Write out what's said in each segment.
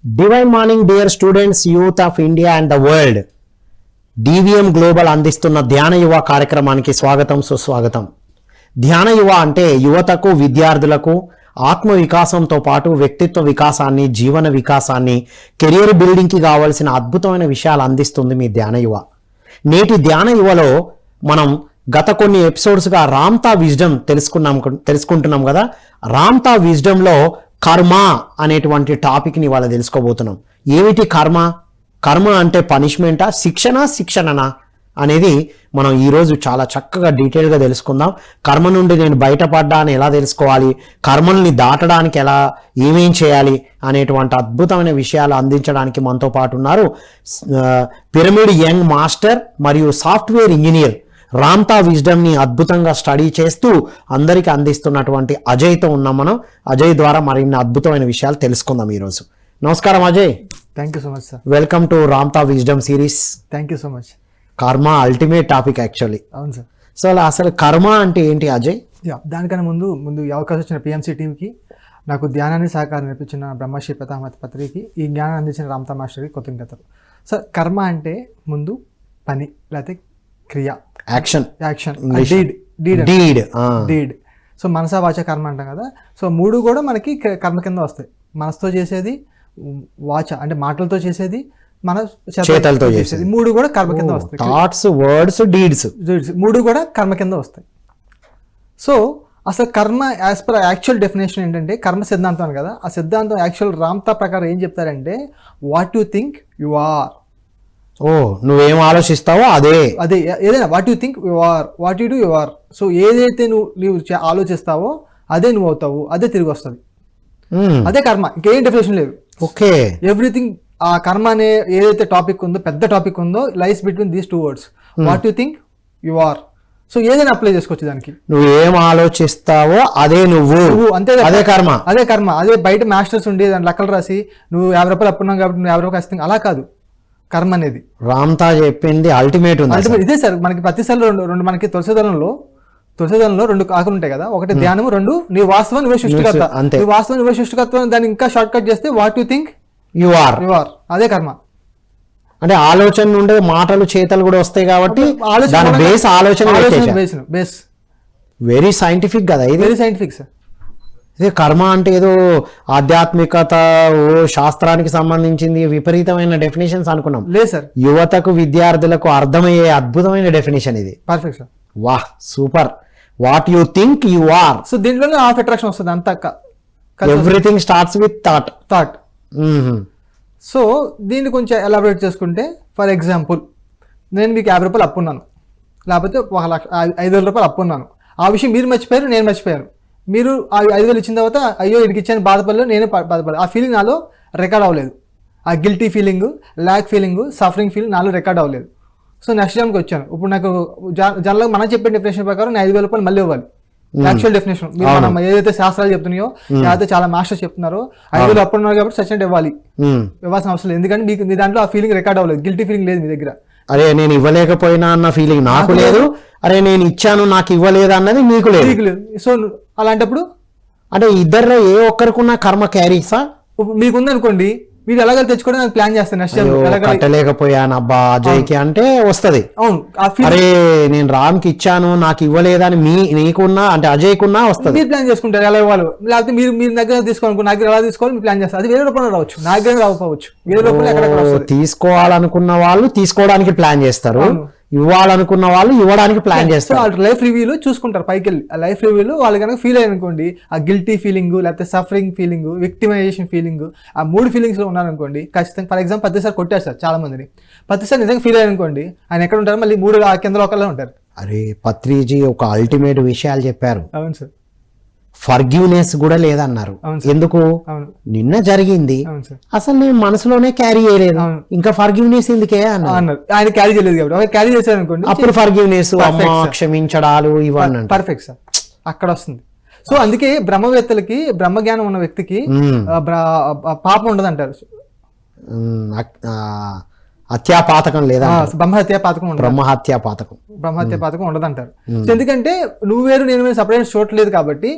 Divine morning, dear students, youth of India and the world. DVM global అందిస్తున్న ధ్యాన యువ కార్యక్రమానికి స్వాగతం సుస్వాగతం. ధ్యాన యువ అంటే యువతకు విద్యార్థులకు ఆత్మ వికాసంతో పాటు వ్యక్తిత్వ వికాసాన్ని, జీవన వికాసాన్ని, కెరియర్ బిల్డింగ్కి కావాల్సిన అద్భుతమైన విషయాలు అందిస్తుంది మీ ధ్యాన యువ. నేటి ధ్యాన యువలో మనం గత కొన్ని ఎపిసోడ్స్గా రామ్తా విజ్డమ్ తెలుసుకుంటున్నాం కదా. రామ్తా విజ్డమ్లో కర్మ అనేటువంటి టాపిక్ని ఇవాళ తెలుసుకోబోతున్నాం. ఏమిటి కర్మ? కర్మ అంటే పనిష్మెంటా, శిక్షణనా అనేది మనం ఈరోజు చాలా చక్కగా డీటెయిల్గా తెలుసుకుందాం. కర్మ నుండి నేను బయటపడ్డా అని ఎలా తెలుసుకోవాలి, కర్మల్ని దాటడానికి ఎలా ఏమేం చేయాలి అనేటువంటి అద్భుతమైన విషయాలు అందించడానికి మనతో పాటు ఉన్నారు పిరమిడ్ యంగ్ మాస్టర్ మరియు సాఫ్ట్వేర్ ఇంజనీర్, రామ్తా విజ్డమ్ని అద్భుతంగా స్టడీ చేస్తూ అందరికీ అందిస్తున్నటువంటి అజయ్తో ఉన్నాం మనం. అజయ్ ద్వారా మరిన్ని అద్భుతమైన విషయాలు తెలుసుకుందాం ఈరోజు. నమస్కారం Ajay. Thank you so much sir. Welcome to Ramtha wisdom series. Thank you so much. కర్మ అల్టిమేట్ టాపిక్ యాక్చువల్లీ. అవును సార్. సో అసలు కర్మ అంటే ఏంటి అజయ్? దానికన్నా ముందు ఈ అవకాశం వచ్చిన పిఎంసీ టీంకి, నాకు ధ్యానాన్ని సహకారం నేర్పించిన బ్రహ్మశ్రీ ప్రతామహత పత్రికి, ఈ జ్ఞానం అందించిన రామ్తా మాస్టర్కి కృతజ్ఞతలు. సార్, కర్మ అంటే ముందు పని, లేకపోతే క్రియ, యాక్షన్, డీడ్. సో మనసా వాచ కర్మ అంటాం కదా. సో మూడు కూడా మనకి కర్మ కింద వస్తాయి. మనసుతో చేసేది, వాచ అంటే మాటలతో చేసేది, మన చేతలతో చేసేది, మూడు కూడా కర్మ కింద వస్తాయి. థాట్స్, వర్డ్స్, డీడ్స్ మూడు కూడా కర్మ కింద వస్తాయి. సో అసలు కర్మ యాజ్ పర్ యాక్చువల్ డెఫినేషన్ ఏంటంటే, కర్మ సిద్ధాంతం అని కదా. ఆ సిద్ధాంతం యాక్చువల్ రామ్తా ప్రకారం ఏం చెప్తారంటే, what you think you are. ఓ, నువ్వేం ఆలోచిస్తావో అదే ఏదైనా what you think you are, what you do you are. So ఏదైతే నువ్వు ఆలోచిస్తావో అదే నువ్వు అవుతావు, అదే తిరిగి వస్తుంది. అదే కర్మ, ఇంకేం డెఫినేషన్ లేదు. Okay, everything. ఆ కర్మ అనే ఏదైతే టాపిక్ ఉందో, పెద్ద టాపిక్ ఉందో, lies between these two words, what you think you are. So ఏదైనా అప్లై చేసుకోవచ్చు దానికి. నువ్వు ఏం ఆలోచిస్తావో అదే నువ్వు, అంతే, అదే కర్మ. అదే బయట మాస్టర్స్ ఉండి దాని లెక్కలు రాసి నువ్వు 50 రూపాయలు అప్పున్నావు కాబట్టి నువ్వు 50 రూపాయలు వస్తుంది, అలా కాదు కర్మ అనేది. రామ్తా చెప్పింది అల్టిమేట్ ఉంది. ఇదే సార్. మనకి ప్రతిసారి రెండు మనకి తులసిదళంలో 2 ఆకులు ఉంటాయి కదా. ఒకటి ధ్యానము, 2 నీ వాస్తవం నువ్వే సృష్టికర్త. నీ వాస్తవం నువ్వే సృష్టికర్త. దాన్ని ఇంకా షార్ట్ కట్ చేస్తే what you think you are. అదే కర్మ. అంటే ఆలోచన నుండి మాటలు, చేతలు కూడా వస్తాయి కాబట్టి బేస్ ఆలోచన. బేస్ వెరీ సైంటిఫిక్ కదా ఇది. Very scientific sir. ఇదే కర్మ అంటే ఏదో ఆధ్యాత్మికత, శాస్త్రానికి సంబంధించింది విపరీతమైన డెఫినేషన్స్ అనుకున్నాం. లేదు సార్, యువతకు, విద్యార్థులకు అర్థమయ్యే అద్భుతమైన డెఫినేషన్ ఇది. Perfect sir. వాహ్, super. What you think you are. So దీంట్లోనే హాఫ్ అట్రాక్షన్ వస్తుంది అంతా. Everything starts with thought. So దీన్ని కొంచెం ఎలాబరేట్ చేసుకుంటే, ఫర్ ఎగ్జాంపుల్, నేను మీకు 50 రూపాయలు అప్పున్నాను, లేకపోతే 5,000 రూపాయలు అప్పున్నాను. ఆ విషయం మీరు మర్చిపోయారు, నేను మర్చిపోయాను. మీరు ఆ 5,000 ఇచ్చిన తర్వాత అయ్యో ఇక్కడికి ఇచ్చాను బాధపడలేదు, నేనే బాధపడలేదు. ఆ ఫీలింగ్ నాలో రికార్డ్ అవ్వలేదు. ఆ guilty feeling, lakh feeling, suffering feeling నాలో రికార్డ్ అవ్వలేదు. సో నెక్స్ట్ టైంకి వచ్చాను. ఇప్పుడు నాకు జనరల్గా మనం చెప్పే డెఫినేషన్ ప్రకారం నేను 5,000 రూపాయలు మళ్ళీ ఇవ్వాలి. యాక్చువల్ డెఫినేషన్ మనం ఏదైతే శాస్త్రాలు చెప్తున్నాయో, ఏదైతే చాలా మాస్టర్స్ చెప్తున్నారో, 5,000 అప్పుడు ఉన్నారు కాబట్టి సచిన్ ఇవ్వాలి, ఇవ్వాల్సిన అవసరం లేదు. ఎందుకంటే మీకు మీ దాంట్లో ఆ ఫీలింగ్ రికార్డ్ అవ్వలేదు, గిల్టీ ఫీలింగ్ లేదు మీ దగ్గర. అరే నేను ఇవ్వలేకపోయినా అన్న ఫీలింగ్ నాకు లేదు, అరే నేను ఇచ్చాను నాకు ఇవ్వలేదు అన్నది మీకు లేదు. సో అలాంటప్పుడు అంటే ఇద్దరిలో ఏ ఒక్కరికున్నా కర్మ క్యారీసా? మీకుంది అనుకోండి, మీరు ఎలాగో తెచ్చుకోవడం నాకు ప్లాన్ చేస్తాను. కట్టలేకపోయాను అబ్బా అజయ్కి అంటే వస్తుంది. అవును, అరే నేను రామ్కి ఇచ్చాను నాకు ఇవ్వలేదని నీకున్నా అంటే అజయ్కున్నా వస్తుంది. మీరు ప్లాన్ చేసుకుంటారు ఎలా ఇవ్వాలి, లేకపోతే మీరు దగ్గర తీసుకోవాలనుకో, నా దగ్గర ఎలా తీసుకోవాలి మీరు ప్లాన్ చేస్తారు. అది వేరే రూపంలో రావచ్చు, నా దగ్గర రాకపోవచ్చు, వేరే రూపంలో ఎక్కడ తీసుకోవాలనుకున్న వాళ్ళు తీసుకోవడానికి ప్లాన్ చేస్తారు, ఇవ్వాలనుకున్న వాళ్ళు ఇవ్వడానికి ప్లాన్ చేస్తారు. వాళ్ళు లైఫ్ రివ్యూలో చూసుకుంటారు పైకి వెళ్ళి. ఆ లైఫ్ రివ్యూలో వాళ్ళు కనుక ఫీల్ అయ్యారనుకోండి, ఆ గిల్టీ ఫీలింగ్, లేకపోతే సఫరింగ్ ఫీలింగ్, విక్టిమైజేషన్ ఫీలింగ్, ఆ 3 ఫీలింగ్స్లో ఉన్నారనుకోండి, ఖచ్చితంగా ఫర్ ఎగ్జాంపుల్ ప్రతిసారి కొట్టారు సార్ చాలా మందిని, ప్రతిసారి నిజంగా ఫీల్ అయ్యారనుకోండి, ఆయన ఎక్కడ ఉంటారు, మళ్ళీ 3 కింద ఒకళ్ళే ఉంటారు. అరే పత్రిజీ ఒక అల్టిమేట్ విషయాలు చెప్పారు. అవును సార్. ఫర్గివ్నెస్ కూడా లేదన్నారు. ఎందుకు? నిన్న జరిగింది అసలు నేను మనసులోనే క్యారీ చేయలేదు, ఇంకా ఫర్గివ్నెస్ ఎందుకే అన్నారు. ఆయన క్యారీ చేయలేదు కాబట్టి క్యారీ చేశారు అనుకోండి, అప్పుడు ఫర్గివ్నెస్, క్షమించడాలు ఇవన్నీ. పర్ఫెక్ట్ సార్, అక్కడ వస్తుంది. సో అందుకే బ్రహ్మవేత్తలకి, బ్రహ్మజ్ఞానం ఉన్న వ్యక్తికి పాపం ఉండదు అంటారు. హత్యాపాతకం లేదా, బ్రహ్మహత్యాపాతకం ఉండదు అంటారు. ఎందుకంటే నువ్వు వేరు నేను వేరు సపరేట్ చూడలేదు కాబట్టి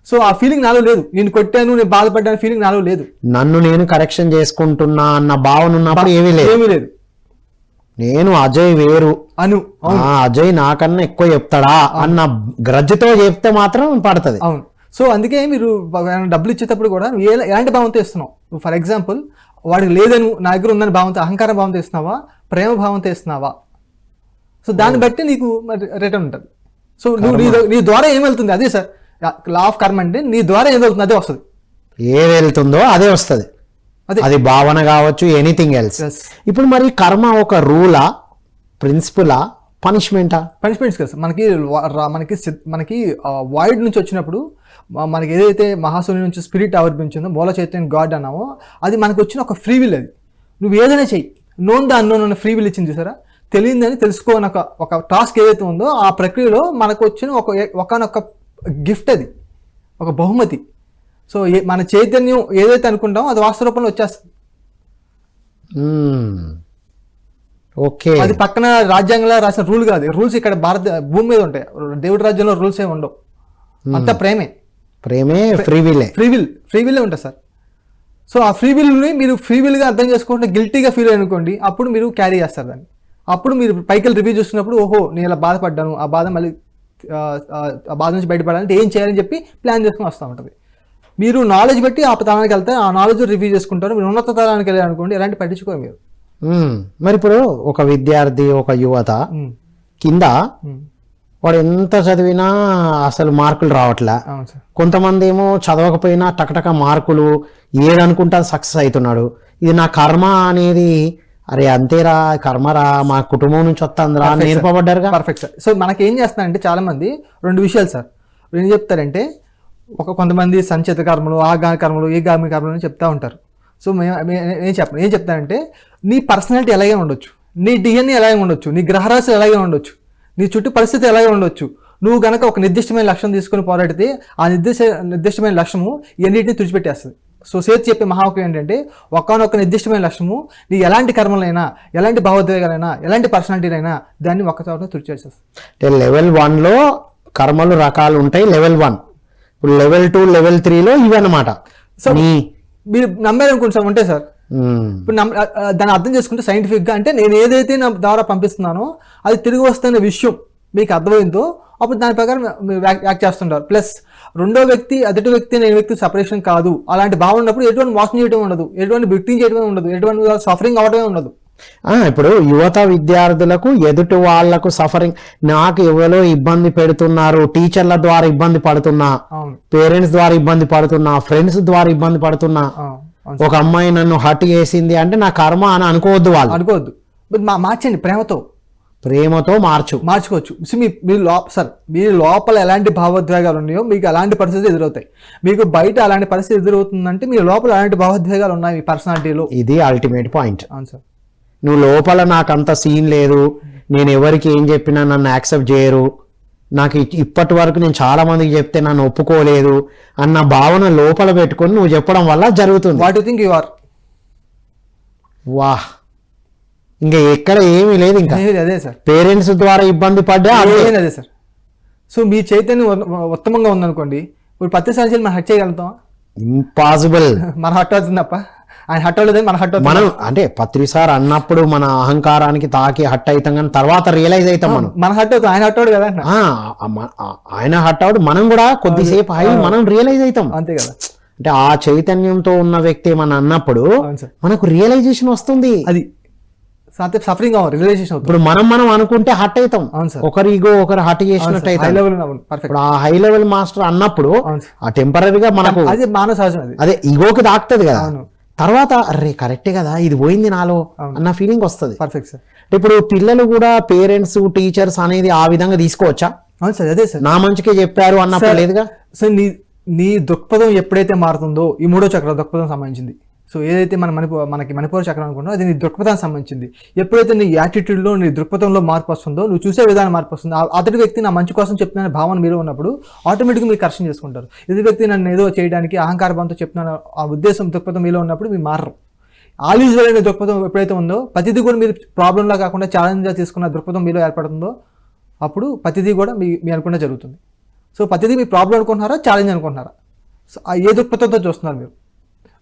సో ఆ ఫీలింగ్ నాలో లేదు, నేను కొట్టాను, నేను బాధపడ్డాను ఫీలింగ్ నాలో లేదు, నన్ను నేను కరెక్షన్ చేసుకుంటున్నా అన్న భావన ఉన్నప్పుడు ఏమీ లేదు. ఏమీ లేదు. నేను అజయ్ వేరు, అను అజయ్ నాకన్నా ఎక్కువ చెప్తాడా అన్న గ్రజ్జతో చెప్తే మాత్రం పడుతుంది. అవును. సో అందుకే మీరు డబ్బులు ఇచ్చేటప్పుడు కూడా నువ్వు ఎలాంటి భావంతో ఇస్తున్నావు. ఫర్ ఎగ్జాంపుల్ వాడికి లేదని నా దగ్గర ఉందని భావంతో, అహంకార భావంతో ఇస్తున్నావా, ప్రేమ భావంతో ఇస్తున్నావా, సో దాన్ని బట్టి నీకు రిటర్న్ ఉంటుంది. సో నువ్వు నీ ద్వారా ఏం వెళ్తుంది, అదే సార్ లా ఆఫ్ కర్మ అంటే, నీ ద్వారా ఏం వెళ్తుంది అదే వస్తుంది. ఏ వెళ్తుందో అదే వస్తుంది, అది భావన కావచ్చు, ఎనీథింగ్ ఎల్స్. ఇప్పుడు మరి కర్మ ఒక రూలా, ప్రిన్సిపలా, పనిష్మెంటా? పనిష్మెంట్స్ కదా మనకి మనకి వాయిడ్ నుంచి వచ్చినప్పుడు మనకి ఏదైతే మహాశూన్యం నుంచి స్పిరిట్ ఆవిర్భించిందో, మూల చైతన్యం గాడ్ అన్నామో, అది మనకు వచ్చిన ఒక ఫ్రీ విల్. అది నువ్వు ఏదైనా చెయ్యి, నోన్ ద అన్నోన్ అన్న ఫ్రీ విల్ ఇచ్చింది చూసారా. తెలియదని తెలుసుకోని ఒక టాస్క్ ఏదైతే ఉందో ఆ ప్రక్రియలో మనకు వచ్చిన ఒకనొక గిఫ్ట్, అది ఒక బహుమతి. సో మన చైతన్యం ఏదైతే అనుకుంటామో అది వాస్తవ రూపంలో వచ్చేస్తుంది. ఓకే, అది పక్కన రాజ్యాంగంలో రాసిన రూల్ కాదు. రూల్స్ ఇక్కడ భూమి మీద ఉంటాయి, దేవుడి రాజ్యంలో రూల్స్ ఏమి ఉండవు, అంతా ప్రేమే. ఫ్రీ విల్ ఉంటుంది సార్. సో ఆ ఫ్రీ విల్ని మీరు ఫ్రీ విల్గా అర్థం చేసుకుంటే గిల్టీగా ఫీల్ అనుకోండి, అప్పుడు మీరు క్యారీ చేస్తారు దాన్ని. అప్పుడు మీరు పైకి రివ్యూ చూస్తున్నప్పుడు, ఓహో నేను ఇలా బాధపడ్డాను, ఆ బాధ మళ్ళీ ఆ బాధ నుంచి బయటపడాలంటే ఏం చేయాలని చెప్పి ప్లాన్ చేసుకుని వస్తూ ఉంటుంది. మీరు నాలెడ్జ్ బట్టి ఆ తరానికి వెళ్తే ఆ నాలెడ్జ్ రివ్యూ చేసుకుంటారు. మీరు ఉన్నత తరానికి వెళ్ళారు అనుకోండి, ఎలాంటి పట్టించుకోరు మీరు. మరి ఇప్పుడు ఒక విద్యార్థి, ఒక యువత కింద వాడు ఎంత చదివినా అసలు మార్కులు రావట్లే. కొంతమంది ఏమో చదవకపోయినా టకటక మార్కులు ఏదనుకుంటా సక్సెస్ అవుతున్నాడు. ఇది నా కర్మ అనేది, అరే అంతేరా కర్మరా, మా కుటుంబం నుంచి వస్తుందిరా నేర్పబడ్డారుగా. Perfect sir. సో మనకి ఏం చేస్తున్నారంటే చాలా మంది రెండు విషయాలు సార్. ఏం చెప్తారంటే కొంతమంది సంచిత కర్మలు, ఆగామి కర్మలు, ఏ గామి కర్మలు అని చెప్తా ఉంటారు. సో ఏం చెప్తానంటే నీ పర్సనాలిటీ ఎలాగే ఉండొచ్చు, నీ డిఎన్ఏ ఎలాగే ఉండొచ్చు, నీ గ్రహరాశి ఎలాగే ఉండొచ్చు, నీ చుట్టూ పరిస్థితి ఎలాగే ఉండొచ్చు. నువ్వు గనక ఒక నిర్దిష్టమైన లక్ష్యం తీసుకుని పోరాడితే ఆ నిర్దిష్టమైన లక్ష్యము ఎన్నింటినీ తుడిచిపెట్టేస్తుంది. సో సేత్ చెప్పే మహావాక్యం ఏంటంటే, ఒక్కనొక్క నిర్దిష్టమైన లక్ష్యము నీ ఎలాంటి కర్మలైనా, ఎలాంటి భావోద్వేగాలైనా, ఎలాంటి పర్సనాలిటీలైనా దాన్ని ఒక్క చోట తుడిచేస్తుంది. లెవెల్ 1లో కర్మలు రకాలు ఉంటాయి, లెవెల్ 1. ఇప్పుడు లెవెల్ 2, లెవెల్ 3లో ఇవి అన్నమాట. సో మీరు నమ్మారనుకోండి సార్, ఉంటే సార్ ఇప్పుడు దాన్ని అర్థం చేసుకుంటే సైంటిఫిక్గా, అంటే నేను ఏదైతే నా ద్వారా పంపిస్తున్నానో అది తిరిగి వస్తున్న విషయం మీకు అర్థమైందో అప్పుడు దాని ప్రకారం మీరు యాక్ట్ చేస్తుంటారు. ప్లస్ రెండో వ్యక్తి, అదటి వ్యక్తి, నేను వ్యక్తి సపరేషన్ కాదు, అలాంటి భావన ఉన్నప్పుడు ఎటువంటి మోసం చేయడం ఉండదు, ఎటువంటి విక్టిమ్ చేయడమే ఉండదు, ఎటువంటి సఫరింగ్ అవడమే ఉండదు. ఇప్పుడు యువత విద్యార్థులకు ఎదుటి వాళ్లకు సఫరింగ్, నాకు ఎవరో ఇబ్బంది పెడుతున్నారు, టీచర్ల ద్వారా ఇబ్బంది పడుతున్నా, పేరెంట్స్ ద్వారా ఇబ్బంది పడుతున్నా, ఫ్రెండ్స్ ద్వారా ఇబ్బంది పడుతున్నా, ఒక అమ్మాయి నన్ను హర్ట్ చేసింది అంటే నా కర్మ అని అనుకోవద్దు, వాళ్ళు అనుకోవద్దు. మార్చండి, ప్రేమతో మార్చుకోవచ్చు. మీ లోపల ఎలాంటి భావోద్వేగాలు ఉన్నాయో మీకు అలాంటి పరిస్థితులు ఎదురవుతాయి. మీకు బయట అలాంటి పరిస్థితి ఎదురవుతుందంటే మీ లోపల అలాంటి భావోద్వేగాలు ఉన్నాయి మీ పర్సనాలిటీలో. ఇది అల్టిమేట్ పాయింట్. అవును సార్. నువ్వు లోపల నాకు అంత సీన్ లేదు, నేను ఎవరికి ఏం చెప్పినా నన్ను యాక్సెప్ట్ చేయరు, నాకు ఇప్పటి వరకు నేను చాలా మందికి చెప్తే నన్ను ఒప్పుకోలేదు అన్న భావన లోపల పెట్టుకొని నువ్వు చెప్పడం వల్ల జరుగుతుంది. What you think you are. వాహ్, ఇంకా ఎక్కడ ఏమీ లేదు. ఇంకా అదే సార్, పేరెంట్స్ ద్వారా ఇబ్బంది పడ్డా అదే సార్. సో మీ చైతన్యం ఉత్తమంగా ఉందనుకోండి, ఇప్పుడు 10 సంవత్సరాలు మనం హట్ చేయగలుగుతాం? ఇంపాసిబుల్. మన హట్ అవుతుంది తప్ప ఆయన హట్ అవ్వలేదు, మన హట్ అవుతుంది. మనం అంటే పత్రిసార్ అన్నప్పుడు మన అహంకారానికి తాకి హట్ అవుతాం, కానీ తర్వాత రియలైజ్ అవుతాం మన హట్ అవుతాం, ఆయన హట్ అవడు కదా. ఆయన హట్ అవడు, మనం కూడా కొద్దిసేపు అయి మనం రియలైజ్ అవుతాం, అంతే కదా. అంటే ఆ చైతన్యంతో ఉన్న వ్యక్తి మనం అన్నప్పుడు మనకు రియలైజేషన్ వస్తుంది. అది సఫరింగ్ రియలైజేషన్. ఇప్పుడు మనం అనుకుంటే హట్ అవుతాం, ఒకరి ఈగో ఒకరు హట్ చేసినట్టు అయితే ఆ హై లెవెల్ మాస్టర్ అన్నప్పుడు ఆ టెంపరీగా మనకు అది మానవ సహజం, అదే ఈగోకి దాక్తుంది కదా. తర్వాత అరే కరెక్టే కదా, ఇది పోయింది నాలో అన్న ఫీలింగ్ వస్తుంది. Perfect sir. ఇప్పుడు పిల్లలు కూడా పేరెంట్స్, టీచర్స్ అనేది ఆ విధంగా తీసుకోవచ్చా? అవును సార్, అదే సార్, నా మంచికే చెప్పారు అన్నప్పుడు లేదుగా సార్. నీ దృక్పథం ఎప్పుడైతే మారుతుందో, ఈ 3వ చక్రం దృక్పథం సంబంధించింది. సో ఏదైతే మనకి మణిపూర చక్రం అనుకున్నావు అది నీ దృక్పథానికి సంబంధించింది. ఎప్పుడైతే నీ యాటిట్యూడ్లో, నీ దృక్పథంలో మార్పు వస్తుందో, నువ్వు చూసే విధానం మార్పు వస్తుందో, అతడి వ్యక్తి నా మంచి కోసం చెప్తున్న భావన మీరు ఉన్నప్పుడు ఆటోమేటిక్గా మీరు కరెక్షన్ చేసుకుంటారు. ఎదుటి వ్యక్తి నన్ను ఏదో చేయడానికి అహంకార భావంతో చెప్తున్నాను ఆ ఉద్దేశం, దృక్పథం మీలో ఉన్నప్పుడు మీరు మారరు. ఆల్వేస్ వెల్ అనే దృక్పథం ఎప్పుడైతే ఉందో, ప్రతిదీ కూడా మీరు ప్రాబ్లంలా కాకుండా ఛాలెంజ్గా తీసుకున్న దృక్పథం మీలో ఏర్పడుతుందో, అప్పుడు ప్రతిదీ కూడా మీ అనుకున్న జరుగుతుంది. సో ప్రతిదీ మీ ప్రాబ్లం అనుకుంటున్నారా, ఛాలెంజ్ అనుకుంటున్నారా? ఏ దృక్పథంతో చూస్తున్నారు మీరు?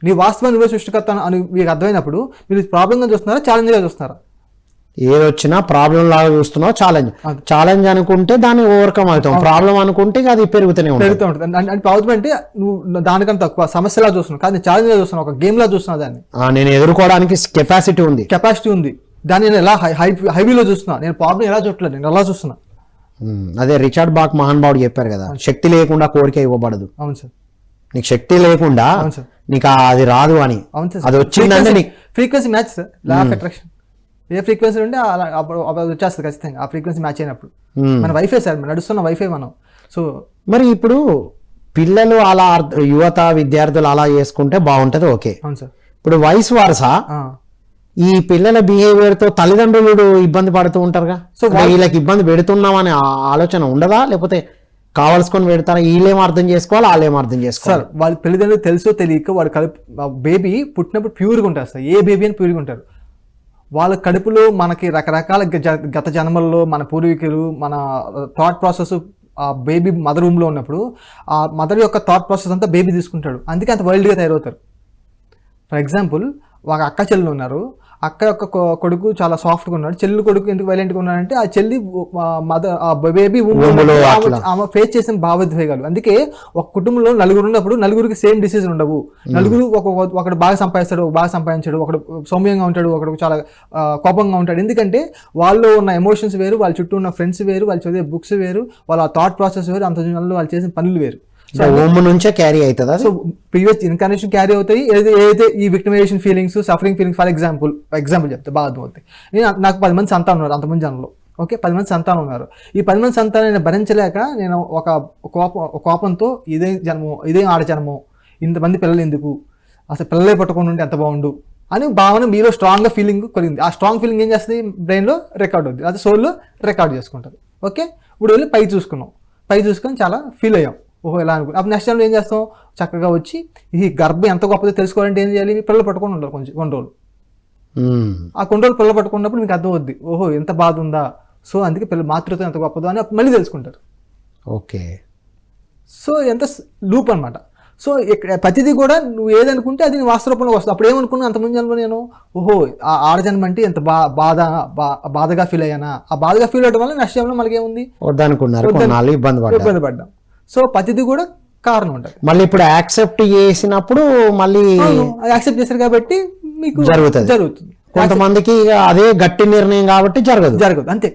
నీ వాస్తవాన్ని నువ్వే సృష్టికర్త అని మీకు అర్థమైనప్పుడు మీరు ప్రాబ్లంగా చూస్తున్నారా, ఛాలెంజ్గా చూస్తున్నారా? ఏది వచ్చినా ప్రాబ్లం లాగా చూస్తున్నావు, ఛాలెంజ్ అనుకుంటే దాన్ని ఓవర్కమ్ అవుతాం, ప్రాబ్లం అనుకుంటే ఇక అది పెరుగుతూనే పెరుగుతూ ఉంటుంది. అంటే ప్రాబ్లం అంటే నువ్వు దానికంటే తక్కువ సమస్యలా చూస్తున్నావు, కానీ ఛాలెంజ్గా చూస్తున్నావు, ఒక గేమ్ లా చూస్తున్నావు దాన్ని. నేను ఎదుర్కోవడానికి కెపాసిటీ ఉంది, దాన్ని నేను ఎలా హైవీలో చూస్తున్నా, నేను ప్రాబ్లం ఎలా చూడలేదు, నేను ఎలా చూస్తున్నా. అదే రిచర్డ్ బాక్ మహానుభావుడు చెప్పారు కదా, శక్తి లేకుండా కోరిక ఇవ్వబడదు. అవును సార్. నీకు శక్తి లేకుండా నీకు అది రాదు అని, అది వచ్చిందంటే frequency match sir, law of attraction. A frequency ఉంటే అప్పుడు వచ్చేస్తుంది ఖచ్చితంగా, ఆ ఫ్రీక్వెన్సీ మ్యాచ్ అయినప్పుడు. మన వైఫై సార్, నడుస్తున్న వైఫై మనం. సో మరి ఇప్పుడు పిల్లలు అలా యువత విద్యార్థులు అలా చేసుకుంటే బాగుంటది, ఓకే. అవును సార్. ఇప్పుడు వయసు వరుస ఈ పిల్లల బిహేవియర్ తో తల్లిదండ్రులు ఇబ్బంది పడుతూ ఉంటారుగా, సో వీళ్ళకి ఇబ్బంది పెడుతున్నామనే ఆలోచన ఉండదా, లేకపోతే కావాల్సుకొని పెడతారా? వీళ్ళేం అర్థం చేసుకోవాలి, వాళ్ళేం అర్థం చేసుకోవాలి? సార్ వాళ్ళ తల్లిదండ్రులు తెలుసో తెలియక వాడు బేబీ పుట్టినప్పుడు ప్యూర్గా ఉంటారు సార్, ఏ బేబీ అని ప్యూర్గా ఉంటారు. వాళ్ళ కడుపులో మనకి రకరకాల గత జన్మల్లో మన పూర్వీకులు మన థాట్ ప్రాసెస్ ఆ బేబీ మదర్ రూమ్లో ఉన్నప్పుడు ఆ మదర్ యొక్క థాట్ ప్రాసెస్ అంతా బేబీ తీసుకుంటాడు, అందుకే అంత వైల్డ్గా తయారవుతారు. ఫర్ ఎగ్జాంపుల్ ఒక అక్క చెల్లెలు ఉన్నారు, అక్క యొక్క కొడుకు చాలా సాఫ్ట్గా ఉన్నాడు, చెల్లి కొడుకు ఎందుకు వైలెంట్గా ఉన్నాడంటే ఆ చెల్లి మదర్ ఆ బేబీ ఆమె ఫేస్ చేసిన భావోద్వేగాలు. అందుకే ఒక కుటుంబంలో నలుగురు ఉన్నప్పుడు నలుగురికి సేమ్ డిసీజ్ ఉండవు. నలుగురు ఒకడు బాగా సంపాదిస్తాడు, బాగా సంపాదించాడు, ఒకడు సౌమ్యంగా ఉంటాడు, ఒకడు చాలా కోపంగా ఉంటాడు. ఎందుకంటే వాళ్ళు ఉన్న ఎమోషన్స్ వేరు, వాళ్ళ చుట్టూ ఉన్న ఫ్రెండ్స్ వేరు, వాళ్ళు చదివే బుక్స్ వేరు, వాళ్ళ థాట్ ప్రాసెస్ వేరు, అంత వాళ్ళు చేసిన పనులు వేరు. నుంచే క్యారీ అవుతుందా? సో ప్రీవియస్ ఇన్కార్నేషన్ క్యారీ అవుతాయి. ఏదైతే ఈ victimisation feelings, suffering feelings, for example చెప్తే బాగా అర్థమవుతాయి. నాకు 10 మంది సంతానం ఉన్నారు అంతమంది జనంలో, ఓకే. 10 మంది సంతానం ఉన్నారు. ఈ 10 మంది సంతానాన్ని భరించలేక నేను ఒక కోపంతో ఇదే ఆడ జన్మం, ఇంతమంది పిల్లలు ఎందుకు, అసలు పిల్లలే పట్టుకొని ఉంటే ఎంత బాగుండు అని భావన మీలో స్ట్రాంగ్గా ఫీలింగ్ కలిగింది. ఆ స్ట్రాంగ్ ఫీలింగ్ ఏం చేస్తుంది, బ్రెయిన్లో రికార్డ్ అవుతుంది, అది సోల్లో రికార్డ్ చేసుకుంటుంది, ఓకే. ఇప్పుడు వెళ్ళి పై చూసుకొని చాలా ఫీల్ అయ్యాం, ఓహో ఎలా అనుకున్నాం. అప్పుడు నెక్స్ట్ టైంలో ఏం చేస్తాం, చక్కగా వచ్చి ఈ గర్భం ఎంత గొప్పదో తెలుసుకోవాలంటే ఏం చేయాలి, పిల్లలు పట్టుకొని ఉండాలి కొన్ని రోజులు. ఆ కొన్ని రోజులు పిల్లలు పట్టుకున్నప్పుడు మీకు అర్థం అవుద్ది, ఓహో ఎంత బాధ ఉందా, సో అందుకే మాతృత్వం ఎంత గొప్పదో అని మళ్ళీ తెలుసుకుంటారు, ఓకే. సో ఎంత లూప్ అనమాట. సో ఇక్కడ ప్రతిదీ కూడా నువ్వు ఏదనుకుంటే అది వాస్తవ రూపంలో వస్తుంది. అప్పుడు ఏమనుకున్నా అంతమంది జన్మలో నేను, ఓహో ఆ ఆడజన్మ అంటే ఎంత బాధగా ఫీల్ అయ్యానా, ఆ బాధగా ఫీల్ అవడం వల్ల నెక్స్ట్ టైంలో మనకి ఏముంది, ఇబ్బంది పడ్డాం. సో ప్రతిదీ కూడా కారణం ఉంటుంది. మళ్ళీ ఇప్పుడు యాక్సెప్ట్ చేసినప్పుడు మళ్ళీ యాక్సెప్ట్ చేశారు కాబట్టి మీకు జరుగుతుంది. కొంతమందికి అదే గట్టి నిర్ణయం కాబట్టి జరగదు అంతే.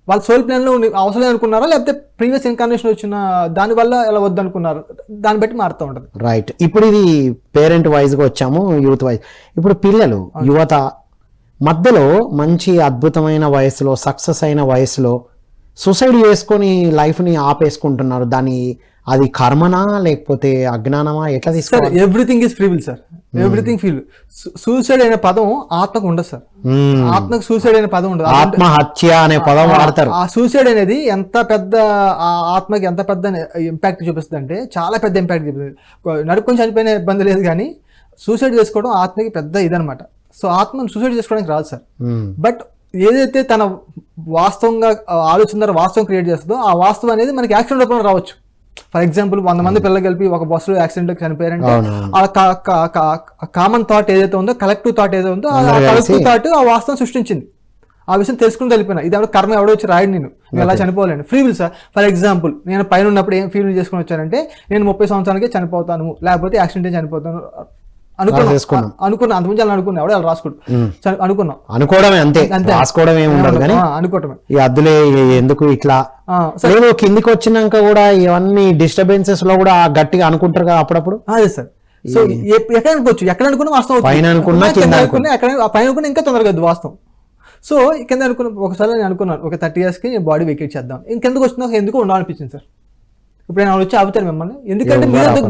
వాళ్ళ సోల్ ప్లాన్ లో అవసరం అనుకున్నారా, లేకపోతే ప్రీవియస్ ఇన్కార్నేషన్ వచ్చిన దాని వల్ల ఎలా వద్దు అనుకున్నారు, దాన్ని బట్టి మారుతూ ఉంటుంది. రైట్. ఇప్పుడు ఇది పేరెంట్ వైజ్ గా వచ్చాము, యూత్ వైజ్. ఇప్పుడు పిల్లలు యువత మధ్యలో మంచి అద్భుతమైన వయసులో, సక్సెస్ అయిన వయసులో సూసైడ్ చేసుకొని లైఫ్ని ఆపేసుకుంటున్నారు. అది కర్మనా లేకపోతే అజ్ఞానమా, ఎట్లా తీసుకోవాలి? Everything is free will sir, everything feel. Suicide అయిన పదం ఆత్మకు ఉండదు సార్, ఆత్మకు సూసైడ్ అయిన పదం ఉండదు, ఆత్మహత్య అనే పదం వాడతారు. ఆ సూసైడ్ అనేది ఎంత పెద్ద ఆత్మకి ఎంత పెద్ద ఇంపాక్ట్ చూపిస్తుంది అంటే చాలా పెద్ద ఇంపాక్ట్ చూపిస్తుంది. నడుపుకొని చనిపోయిన ఇబ్బంది లేదు, కానీ సూసైడ్ చేసుకోవడం ఆత్మకి పెద్ద ఇదనమాట. సో ఆత్మను సూసైడ్ చేసుకోవడానికి రాదు సార్. బట్ ఏదైతే తన వాస్తవంగా ఆలోచన ద్వారా వాస్తవం క్రియేట్ చేస్తుందో ఆ వాస్తవం అనేది మనకి యాక్సిడెంట్ రూపంలో రావచ్చు. ఫర్ ఎగ్జాంపుల్ 100 మంది పిల్లలు కలిపి ఒక బస్సులో యాక్సిడెంట్ చనిపోయారంటే ఆ కామన్ థాట్ ఏదైతే ఉందో, కలెక్టివ్ థాట్ ఏదైతే ఉందో, ఆ కలెక్టివ్ థాట్ ఆ వాస్తవం సృష్టించింది. ఆ విషయం తెలుసుకుని తెలిపిన ఇది ఎవడో కర్మ ఎవడో వచ్చి రాయడు, నేను ఎలా చనిపోవాలండి free will sir. For example నేను పైన ఉన్నప్పుడు ఏం ఫీల్ చేసుకుని వచ్చానంటే నేను 30 సంవత్సరాలకే చనిపోతాను, లేకపోతే యాక్సిడెంట్ చనిపోతాను అనుకున్నా. అంతమంది అలా అనుకున్నా, ఎవడో అలా రాసుకుంటు అనుకున్నాం, అనుకోవడమే అంతే, రాసుకోవడం ఏమి ఉండదు కానీ అనుకోవటమే. ఈ అద్దులే ఎందుకు ఇట్లా నేను కిందికి వచ్చినాక కూడా ఇవన్నీ డిస్టర్బెన్సెస్ లో కూడా గట్టిగా అనుకుంటారు కదా అప్పుడప్పుడు. అదే సార్. సో ఎక్కడ అనుకోవచ్చు, ఎక్కడ అనుకున్నా వాస్తవం, పైన అనుకున్నా ఎక్కడ పైన అనుకున్నా ఇంకా తొందరగా వాస్తవం. సో కింద అనుకున్న ఒకసారి నేను అనుకున్నాను, ఒక 30 years కి బాడీ వెకేట్ చేద్దాం, ఇంకెందుకు వచ్చినా ఎందుకు ఉండాలనిపించింది సార్. ఇప్పుడు నేను వచ్చి ఆపుతాను మిమ్మల్ని, ఎందుకంటే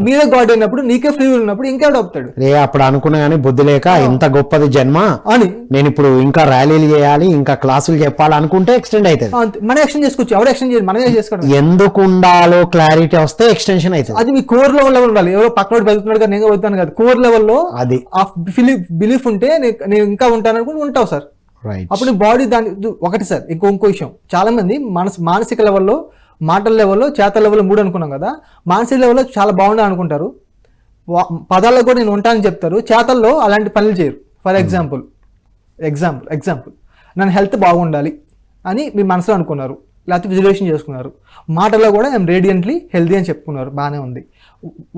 మీరే గాడ్ అయినప్పుడు, నీకే ఫ్రీ ఉన్నప్పుడు ఇంకెవడు ఆపుతాడు? అప్పుడు అనుకున్నా కానీ బుద్ధి లేక ఇంత గొప్పది జన్మ అని నేను ఇప్పుడు ఇంకా ర్యాలీలు చేయాలి, ఇంకా క్లాసులు చెప్పాలి అనుకుంటే ఎక్స్టెండ్ అవుతుంది. మనం ఎక్స్టెండ్ చేసుకోవచ్చు, ఎవరు ఎక్స్టెండ్ చేయాలి, మనమే చేసుకోవడం. ఎందుకు ఉండాలో క్లారిటీ వస్తే ఎక్స్టెన్షన్ అవుతుంది. అది మీ కోర్ లెవెల్ ఉండాలి. ఎవరో పక్కన వెళ్తున్నాడు కదా, నేను వెళ్తాను కదా, కోర్ లెవెల్లో అది బిలీఫ్ ఉంటే నేను ఇంకా ఉంటాను అనుకుంటే ఉంటావు సార్. అప్పుడు బాడీ దాని ఒకటి సార్. ఇంకో విషయం, చాలా మంది మానసిక లెవెల్లో, మాటల లెవెల్లో, చేతల లెవెల్లో 3 అనుకున్నాం కదా, మానసిక లెవెల్లో చాలా బాగుండాలి అనుకుంటారు, పదాల్లో కూడా నేను ఉంటానని చెప్తారు, చేతల్లో అలాంటి పనులు చేయరు. ఫర్ ఎగ్జాంపుల్ నన్ను హెల్త్ బాగుండాలి అని మీ మనసులో అనుకున్నారు, లేకపోతే విజువలేషన్ చేసుకున్నారు. మాటల్లో కూడా ఐఎమ్ రేడియంట్లీ హెల్దీ అని చెప్పుకున్నారు, బాగానే ఉంది.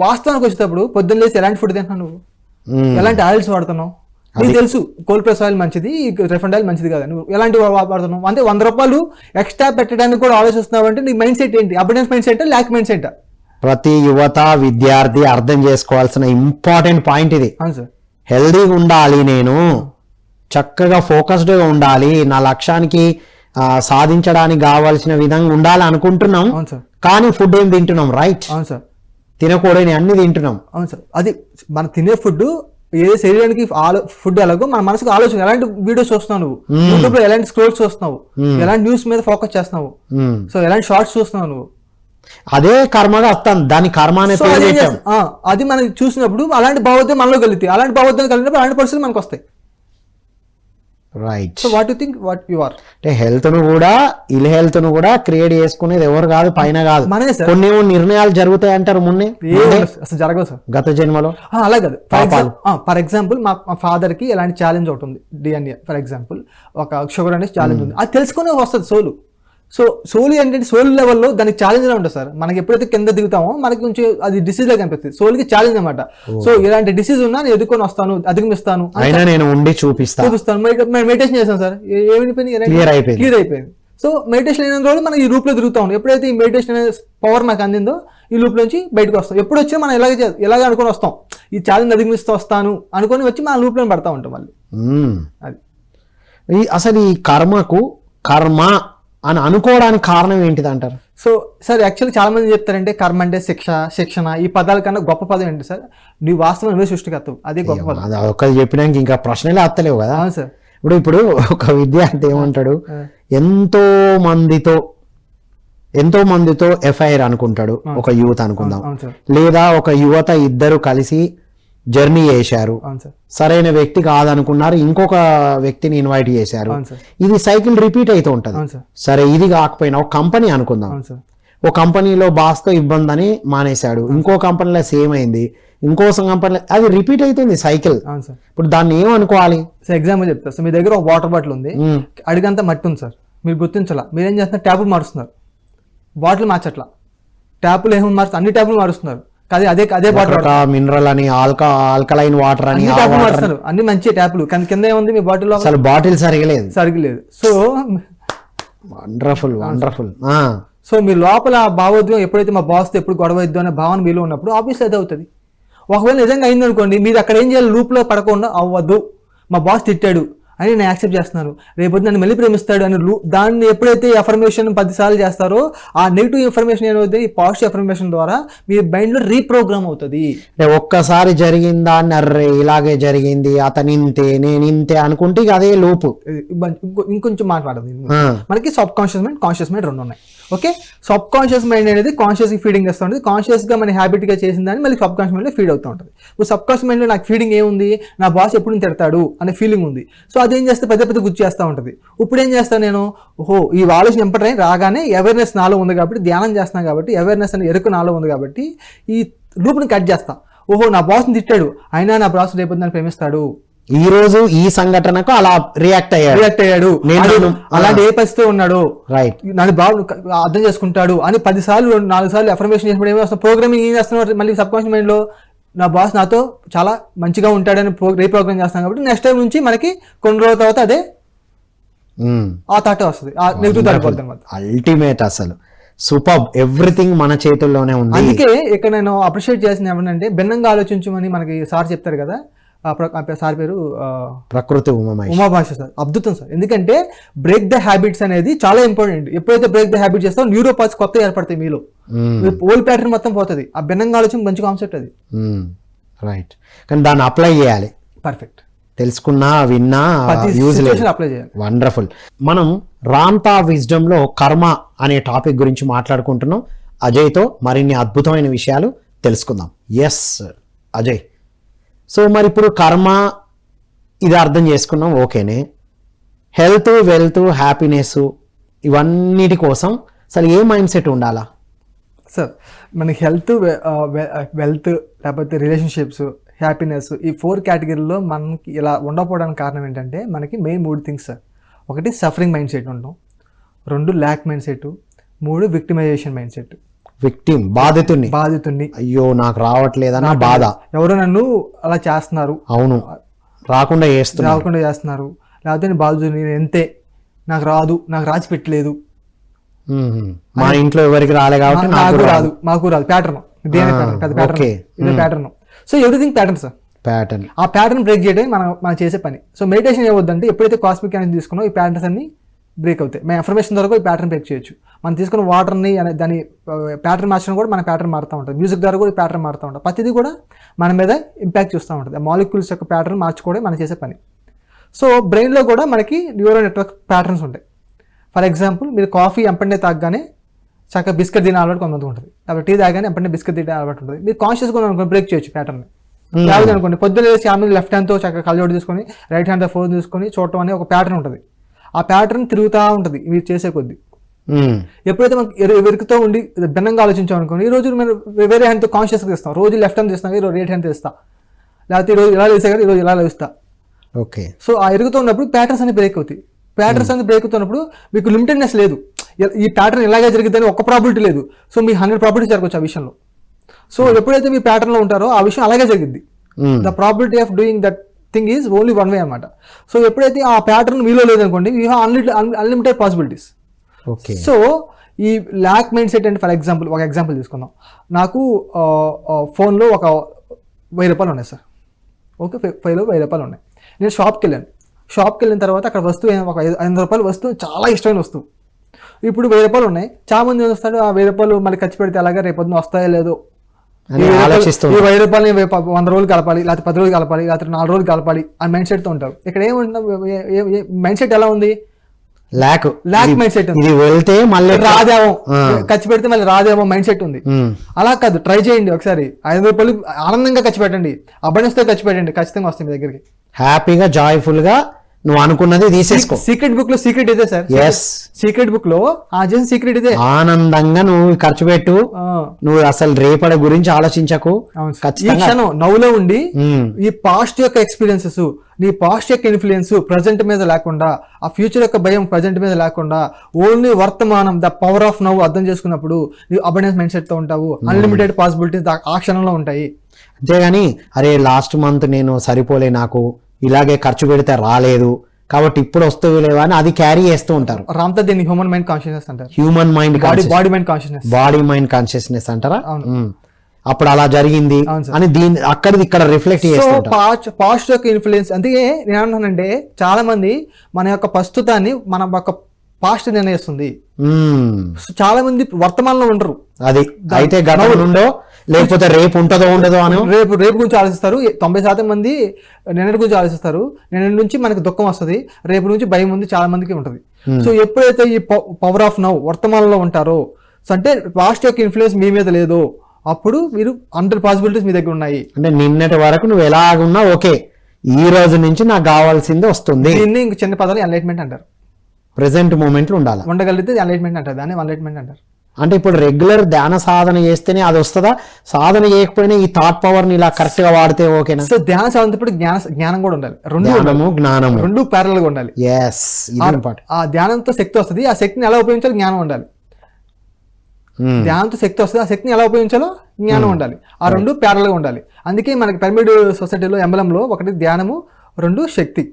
వాస్తవానికి వచ్చేటప్పుడు పొద్దున్న లేసి ఎలాంటి ఫుడ్ తింటున్నావు నువ్వు, ఎలాంటి ఆయిల్స్ వాడుతున్నావు? నీకు తెలుసు కోల్డ్ ప్రెస్ ఆయిల్ మంచిది, రిఫైండ్ ఆయిల్ మంచిది కాదు, నువ్వు ఎలాంటి వాడుతున్నావు? అంటే 100 రూపాయలు ఎక్స్ట్రా పెట్టడానికి కూడా ఆలోచిస్తున్నావు అంటే నీ మైండ్ సెట్ ఏంటి? అబిడెన్స్ mind set, lack mind set? ప్రతి యువత విద్యార్థి అర్థం చేసుకోవాల్సిన ఇంపార్టెంట్ పాయింట్ ఇది. అవును సార్. హెల్దీగా ఉండాలి, నేను చక్కగా ఫోకస్డ్గా ఉండాలి, నా లక్ష్యానికి సాధించడానికి కావాల్సిన విధంగా ఉండాలి అనుకుంటున్నాం. అవును సార్. కానీ ఫుడ్ ఏం తింటున్నాం? రైట్. అవును సార్. తినకూడని అన్ని తింటున్నాం. అవును సార్. అది మనం తినే ఫుడ్ ఏ శరీరానికి ఫుడ్ ఎలాగో మన మనసుకు ఆలోచన. ఎలాంటి వీడియోస్ చూస్తున్నావు నువ్వు, యూట్యూబ్ లో ఎలాంటి స్క్రోల్స్ చూస్తున్నావు, ఎలాంటి న్యూస్ మీద ఫోకస్ చేస్తున్నావు, సో ఎలాంటి షార్ట్స్ చూస్తున్నావు నువ్వు, అదే కర్మగా వస్తాను, దాని కర్మ అనే పేరు పెట్టాం. అది మనం చూసినప్పుడు అలాంటి భావోద్యం మనలో కలుగుతాయి. అలాంటి భావోద్యం కలిగినప్పుడు అలాంటి పరిస్థితులు మనకు వస్తాయి. Right. So what you think, what you are. అంటే హెల్త్ ను కూడా హెల్త్ ను కూడా క్రియేట్ చేసుకునేది ఎవరు కాదు, పైన కాదు. మనమే సార్. కొన్ని నిర్ణయాలు జరుగుతాయి అంటారు ముందే, అసలు జరగవు సార్ గత జన్మలో. అలా కాదు. ఫర్ ఎగ్జాంపుల్ మా ఫాదర్ కి ఎలాంటి ఛాలెంజ్ ఒకటి ఉంది, డిఎన్ఏ ఫర్ ఎగ్జాంపుల్ ఒక షుగర్ అనేది ఛాలెంజ్ ఉంది, అది తెలుసుకునే వస్తుంది సోలు. సో సోలు ఏంటంటే సోల్ లెవెల్లో దానికి ఛాలెంజ్ లా ఉంటుంది సార్. మనకి ఎప్పుడైతే కింద దిగుతామో మనకి కొంచెం అది డిసీజ్ లా కనిపిస్తుంది, సోల్కి ఛాలెంజ్ అనమాట. సో ఇలాంటి డిసీజ్ ఉన్నా నేను ఎదుర్కొని వస్తాను, అధిగమిస్తాను, అయినా నేను ఉండి చూపిస్తాను. మెడిటేషన్ చేస్తాను సార్, క్లియర్ అయిపోయింది. సో మెడిటేషన్ అయిన రోజు మనం ఈ రూప్ లో తిరుగుతా ఉంటాం. ఎప్పుడైతే ఈ మెడిటేషన్ అనే పవర్ నాకు అందిందో ఈ లూప్ నుంచి బయటకు వస్తాం. ఎప్పుడు వచ్చినా మనం ఎలాగే అనుకుని వస్తాం, ఈ ఛాలెంజ్ అధిగమిస్తూ వస్తాను అనుకుని వచ్చి మన లూప్ లో పడతా ఉంటాం మళ్ళీ. అది అసలు ఈ కర్మకు కర్మ అని అనుకోవడానికి కారణం ఏంటిది అంటారు? సో సార్ యాక్చువల్లీ చాలా మంది చెప్తారంటే కర్మ అంటే శిక్షణ, ఈ పదాల కన్నా గొప్ప పదం ఏంటి సార్? నీ వాస్తవం నువ్వే సృష్టికర్తవు, అదే గొప్ప పదం. అది ఒకటి చెప్పినాక ఇంకా ప్రశ్నలే అత్తలేవు కదా. అవును సార్. ఇప్పుడు ఒక విద్యార్థి ఏమంటాడు, ఎంతో మందితో ఎఫ్ఐఆర్ అనుకుంటాడు, ఒక యువత అనుకుందాం, లేదా ఒక యువత ఇద్దరు కలిసి జర్నీ చేశారు, సరైన వ్యక్తి కాదనుకున్నారు, ఇంకొక వ్యక్తిని ఇన్వైట్ చేశారు, ఇది సైకిల్ రిపీట్ అవుతూ ఉంటది. సరే ఇది కాకపోయినా ఒక కంపెనీ అనుకుందాం, ఒక కంపెనీలో బాస్ తో ఇబ్బంది అని మానేశాడు, ఇంకో కంపెనీలో సేమ్ అయింది, ఇంకో కంపెనీలో అది రిపీట్ అవుతుంది సైకిల్. ఇప్పుడు దాన్ని ఏమనుకోవాలి? సార్ ఎగ్జాంపుల్ చెప్తారు సార్, మీ దగ్గర ఒక వాటర్ బాటిల్ ఉంది, అడిగంతా మట్టి ఉంది సార్, మీరు గుర్తించాలా, మీరేం చేస్తున్నారు, ట్యాపులు మారుస్తున్నారు, బాటిల్ మార్చట్లా, ట్యాపులు ఏమో మారుస్తారు, అన్ని ట్యాపులు మారుస్తున్నారు, అదే వాటర్ మినరల్ అని ఆల్కలైన్ వాటర్ అని మారుస్తారు, అన్ని మంచి ట్యాపులు, కానీ కింద ఏముంది మీ బాటిల్, అసలు బాటిల్ సరిగలేదు. So wonderful. సో మీ లోపల భావోద్వేగం ఎప్పుడైతే మా బాస్ ఎప్పుడు గొడవ ఇద్దాం అనే భావన మీలో ఉన్నప్పుడు ఆబ్వియస్లీ అది అవుతుంది. ఒకవేళ నిజంగా అయింది అనుకోండి, మీరు అక్కడ ఏం చేయాలి, లూప్ లో పడకుండా అవ్వద్దు, మా బాస్ తిట్టాడు అని నేను యాక్సెప్ట్ చేస్తున్నాను, రేపు నన్ను మళ్ళీ ప్రేమిస్తాడు అని దాన్ని ఎప్పుడైతే ఎఫర్మేషన్ 10 సార్లు చేస్తారో ఆ నెగిటివ్ ఇన్ఫర్మేషన్ ఏమవుతుంది, ఈ పాజిటివ్ ఎఫర్మేషన్ ద్వారా మీ మైండ్ లో రీప్రోగ్రామ్ అవుతుంది. ఒక్కసారి జరిగిందా అర్రే ఇలాగే జరిగింది, అతని ఇంతే నేను ఇంతే అనుకుంటే అదే లోపు. ఇంకొంచెం మాట్లాడదు, మనకి sub conscious mind, conscious mind రెండు ఉన్నాయి. ఓకే, సబ్ కాన్షియస్ మైండ్ అనేది కాన్షియస్ ఫీడింగ్ చేస్తూ ఉంటుంది, కాన్షియస్ గా మన హ్యాబిట్ గా చేసిన దాన్ని మళ్ళీ సబ్ కాన్షియస్ మైండ్ లో ఫీడ్ అవుతూ ఉంటుంది. ఇప్పుడు సబ్ కాన్షియస్ మైండ్ లో నాకు ఫీడింగ్ ఏముంది, నా బాస్ ఎప్పుడు తిడతాడు అనే ఫీలింగ్ ఉంది. సో అదేం చేస్తే పెద్ద గుర్తు చేస్తూ ఉంటుంది. ఇప్పుడు ఏం చేస్తాను నేను, ఈ ఆలోచన ఎంపటై రాగానే అవేర్నెస్ నాలో ఉంది కాబట్టి, ధ్యానం చేస్తున్నాను కాబట్టి, అవేర్నెస్ అనే ఎరుకు నాలో ఉంది కాబట్టి ఈ లూప్ని కట్ చేస్తా. నా బాస్ని తిట్టాడు, అయినా నా బాస్ రేపు నన్ను ప్రేమిస్తాడు, ఈ రోజు ఈ సంఘటనకు అలా రియాక్ట్ అయ్యాడు, అలాంటి ఏ పరిస్థితి ఉన్నాడు, రైట్, నన్ను బాగా అర్థం చేసుకుంటాడు అని 10 సార్లు 4 సార్లు ఎఫర్మేషన్ చేసినప్పుడు ఏమి వస్తుంది, ప్రోగ్రామింగ్ ఏం చేస్తున్నారు మళ్ళీ సబ్ కాన్షియస్ మైండ్ లో, నా బాస్ నాతో చాలా మంచిగా ఉంటాడని రీప్రోగ్రామ్ చేస్తాం కాబట్టి నెక్స్ట్ టైం నుంచి మనకి కొన్ని రోజుల తర్వాత అదే ఆ థాట్ వస్తుంది, ఆ నెగిటివ్ థాట్ పోతుంది అనమాట. అల్టిమేట్, అసలు సూపర్, ఎవ్రీథింగ్ మన చేతుల్లోనే ఉంది. అందుకే ఇక్కడ నేను అప్రిషియేట్ చేసిన ఏమంటే, భిన్నంగా ఆలోచించమని మనకి సార్ చెప్తారు కదా, సార్ పేరు ప్రకృతి ఉమాభాష సార్, అద్భుతం సార్. ఎందుకంటే బ్రేక్ ద హ్యాబిట్స్ అనేది చాలా ఇంపార్టెంట్. ఎప్పుడైతే బ్రేక్ ద హ్యాబిట్ చేస్తారో న్యూరోపాత్స్ కొత్త ఏర్పడతాయి మీలో, ఓల్డ్ ప్యాటర్న్ మొత్తం పోతుంది. ఆ భిన్నంగా ఆలోచన మంచి కాన్సెప్ట్ అది, రైట్. కానీ దాన్ని అప్లై చేయాలి, పర్ఫెక్ట్, తెలుసుకున్నా విన్నా యూజ్ లేదు, అప్లై చేయాలి. వండర్ఫుల్. మనం రాంతా విజ్డమ్ లో కర్మ అనే టాపిక్ గురించి మాట్లాడుకుంటున్నాం. అజయ్తో మరిన్ని అద్భుతమైన విషయాలు తెలుసుకుందాం. ఎస్ అజయ్, సో మరి ఇప్పుడు కర్మ ఇది అర్థం చేసుకున్నాం, ఓకేనే. హెల్త్, వెల్త్, హ్యాపీనెస్ ఇవన్నిటి కోసం అసలు ఏ మైండ్ సెట్ ఉండాలా? సార్ మనకి హెల్త్, వెల్త్, లేకపోతే రిలేషన్షిప్స్, హ్యాపీనెస్, ఈ 4 కేటగిరీలో మనకి ఇలా ఉండకపోవడానికి కారణం ఏంటంటే మనకి మెయిన్ 3 థింగ్స్ సార్. ఒకటి సఫరింగ్ మైండ్ సెట్ ఉండడం, 2 lack mind set, 3 victimization mind set. Victim, బాధితుడిని అయ్యో నాకు రావట్లేదన్న బాధ, ఎవరో నన్ను అలా చేస్తున్నారు, అవును రాకుండా చేస్తున్నారు, లేకపోతే నేను బాధితుడిని, నేను ఎంతే, నాకు రాదు, నాకు రాసి పెట్టలేదు, మా ఇంట్లో ఎవరికి రాలే కాబట్టి మాకు రాదు. ప్యాటర్న్, పెద్ద pattern. So everything pattern sir. ఆ ప్యాటర్న్ బ్రేక్ చేయడం మనం చేసే పని. సో మెడిటేషన్ ఏమవుద్దంటే ఎప్పుడైతే కాస్మిక్ ఎనర్జీ తీసుకున్నా ఈ ప్యాటర్న్స్ అన్ని బ్రేక్ అవుతాయి. మేము అఫర్మేషన్ ద్వారా ఈ ప్యాటర్న్ బ్రేక్ చేయొచ్చు. మనం తీసుకున్న వాటర్ని దాని ప్యాటర్న్ మార్చడం కూడా మన ప్యాటర్న్ మారుతూ ఉంటుంది. మ్యూజిక్ ద్వారా కూడా ఈ ప్యాటర్న్ మారుతూ ఉంటుంది. ప్రతిదీ కూడా మన మీద ఇంపాక్ట్ చూస్తూ ఉంటుంది. ఆ మాలిక్యూల్స్ యొక్క ప్యాటర్న్ మార్చుకోవడం మనం చేసే పని. సో బ్రెయిన్లో కూడా మనకి న్యూరల్ నెట్వర్క్ ప్యాటర్న్స్ ఉంటాయి. ఫర్ ఎగ్జాంపుల్ మీరు కాఫీ ఎంపండే తాగగానే చక్కగా బిస్కెట్ తినే అలవాటు కొంతమంది ఉంటుంది. కాబట్టి టీ తాగానే ఎంపండే బిస్కెట్ తినే అలవాటు ఉంటుంది. మీరు కాన్షియస్గా అనుకోండి బ్రేక్ చేయొచ్చు ప్యాటర్న్. లేదు అనుకోండి పొద్దున్న లేచి ఆమె లెఫ్ట్ హ్యాండ్తో చక్కగా కళ్ళజోడు తీసుకొని రైట్ హ్యాండ్తో ఫోన్ తీసుకొని చూడటం అనే ఒక ప్యాటర్న్ ఉంటుంది. ఆ ప్యాటర్న్ తిరుగుతూ ఉంటుంది మీరు చేసే కొద్దీ. ఎప్పుడైతే మనకి వెరుకుతో ఉండి భిన్నంగా ఆలోచించాం అనుకోండి, ఈ రోజు మనం వేరే హ్యాండ్తో కాన్షియస్గా ఇస్తాం. రోజు లెఫ్ట్ హ్యాండ్ తీస్తాం, ఈరోజు రైట్ హ్యాండ్ తీస్తా, లేకపోతే ఈరోజు ఇలా వేసా కదా ఈరోజు ఇలా వేస్తా. ఓకే. సో ఆ ఎరుగుతూ ఉన్నప్పుడు ప్యాటర్న్స్ అన్ని బ్రేక్ అవుతాయి. ప్యాటర్న్స్ అన్ని బ్రేక్ అవుతున్నప్పుడు మీకు లిమిటెడ్నెస్ లేదు. ఈ ప్యాటర్న్ ఇలాగే జరిగిద్దని ఒక్క ప్రాబిలిటీ లేదు. సో మీ 100 ప్రాబిలిటీ జరగవచ్చు ఆ విషయంలో. సో ఎప్పుడైతే మీ ప్యాటర్న్లో ఉంటారో ఆ విషయం అలాగే జరిగింది. The probability of doing that thing is only one way అనమాట. సో ఎప్పుడైతే ఆ ప్యాటర్న్ మీలో లేదనుకోండి, you have unlimited possibilities. So ఈ ల్యాక్ మైండ్ సెట్ అంటే ఫర్ ఎగ్జాంపుల్ ఒక ఎగ్జాంపుల్ తీసుకుందాం. నాకు ఫోన్లో ఒక 1000 రూపాయలు ఉన్నాయి సార్. ఓకే, ఫైవ్లో 1000 రూపాయలు ఉన్నాయి. నేను షాప్కి వెళ్ళిన తర్వాత అక్కడ వస్తువు ఒక 500 రూపాయలు వస్తువు, చాలా ఇష్టమైన వస్తువు. ఇప్పుడు 1000 రూపాయలు ఉన్నాయి. చాలా మంది వస్తాడు, ఆ 1000 రూపాయలు మళ్ళీ ఖర్చు పెడితే అలాగే రేపొద్దున వస్తాయో లేదో, ఈ 1000 రూపాయలు 100 రోజులు కలపాలి, లేకపోతే 10 రోజులు కలపాలి, లేకపోతే 4 రోజులు కలపాలి అని మైండ్ సెట్తో ఉంటారు. ఇక్కడ ఏముంటుంది, మైండ్ సెట్ ఎలా ఉంది, ల్యాక్ మైండ్ సెట్ ఉంది. వెళ్తే మళ్ళీ రాదేమో, ఖర్చు పెడితే మళ్ళీ రాదేమో మైండ్ సెట్ ఉంది. అలా కాదు, ట్రై చేయండి ఒకసారి. 500 రూపాయలు ఆనందంగా ఖర్చు పెట్టండి, అబండెన్స్తో ఖర్చు పెట్టండి, ఖచ్చితంగా వస్తుంది మీ దగ్గరికి. హ్యాపీగా జాయ్ఫుల్ గా నువ్వు అనుకున్నది తీసేసుకో. సీక్రెట్ బుక్ లో సీక్రెట్ ఇదే సార్. సీక్రెట్ బుక్ లో సీక్రెట్ ఇదే. ఆనందంగా నువ్వు ఖర్చు పెట్టు, నువ్వు అసలు రేపటి గురించి ఆలోచించకు. నవ్వులో ఉండి ఈ పాస్ట్ యొక్క ఎక్స్పీరియన్సెస్, నీ పాస్ట్ యొక్క ఇన్ఫ్లుయెన్స్ ప్రజెంట్ మీద లేకుండా, ఆ ఫ్యూచర్ యొక్క భయం ప్రజెంట్ మీద లేకుండా, ఓన్లీ వర్తమానం, ద పవర్ ఆఫ్ నవ్వు అర్థం చేసుకున్నప్పుడు నీవు అబండెన్స్ మైండ్ సెట్ తో ఉంటావు. అన్లిమిటెడ్ పాసిబిలిటీస్ ఆ క్షణంలో ఉంటాయి. అంతేగాని అరే లాస్ట్ మంత్ నేను సరిపోలే, నాకు ఇలాగే ఖర్చు పెడితే రాలేదు కాబట్టి ఇప్పుడు వస్తువు లేవా అని అది క్యారీ చేస్తూ ఉంటారు. రామ్తా దీన్ని హ్యూమన్ మైండ్ కాన్షియస్నెస్ అంటారు. Human mind, body mind consciousness అంటారా? అప్పుడు అలా జరిగింది అని దీన్ని అక్కడిది ఇక్కడ రిఫ్లెక్ట్ చేస్తారు. పాస్ట్ యొక్క ఇన్ఫ్లుయెన్స్. అందుకే నేను ఏమంటున్నానంటే చాలా మంది మన యొక్క ప్రస్తుతాన్ని మన యొక్క పాస్ట్ నిర్ణయిస్తుంది. చాలా మంది వర్తమానంలో ఉండరు. అది అయితే గతం ఉండో లేకపోతే రేపు ఉంటుందో ఉండదో అని రేపు గురించి ఆలోచిస్తారు. 90% మంది నిన్నటి గురించి ఆలోచిస్తారు. నిన్నటి నుంచి మనకి దుఃఖం వస్తుంది, రేపు నుంచి భయం ఉంది చాలా మందికి ఉంటుంది. సో ఎప్పుడైతే ఈ పవర్ ఆఫ్ నౌ వర్తమానంలో ఉంటారో, సో అంటే పాస్ట్ యొక్క ఇన్ఫ్లుయెన్స్ మీ మీద లేదో, అప్పుడు మీరు 100 పాసిబిలిటీస్ మీ దగ్గర ఉన్నాయి. అంటే నిన్నటి వరకు నువ్వు ఎలాగున్నా ఓకే, ఈ రోజు నుంచి నాకు కావాల్సింది వస్తుంది. దీన్ని ఇంక చిన్న పదాలు ఎన్లైట్మెంట్ అంటారు. ప్రెసెంట్ మూమెంట్ ఉండాలి, ఉండగలిగితే ఎన్లైట్మెంట్ అంటారు. దాన్ని ఎన్లైట్మెంట్ అంటారు. అంటే ఇప్పుడు రెగ్యులర్ ధ్యాన సాధన చేస్తేనే అది వస్తుందా? సాధన చేయకపోయినా ఈ థాట్ పవర్ ని ఇలా కరెక్ట్ గా వాడితే ఓకేనా? సో ధ్యాన సాధన జ్ఞానం కూడా ఉండాలి. జ్ఞానము రెండు ప్యారల్ గా ఉండాలి. ఆ ధ్యానంతో శక్తి వస్తుంది, ఆ శక్తిని ఎలా ఉపయోగించాలో జ్ఞానం ఉండాలి. ధ్యానంతో శక్తి వస్తుంది, ఆ శక్తిని ఎలా ఉపయోగించాలో జ్ఞానం ఉండాలి. ఆ రెండు ప్యారల్ గా ఉండాలి. అందుకే మనకి పిరమిడ్ సొసైటీలో ఎంబలంలో ఒకటి ధ్యానము, 2 శక్తి.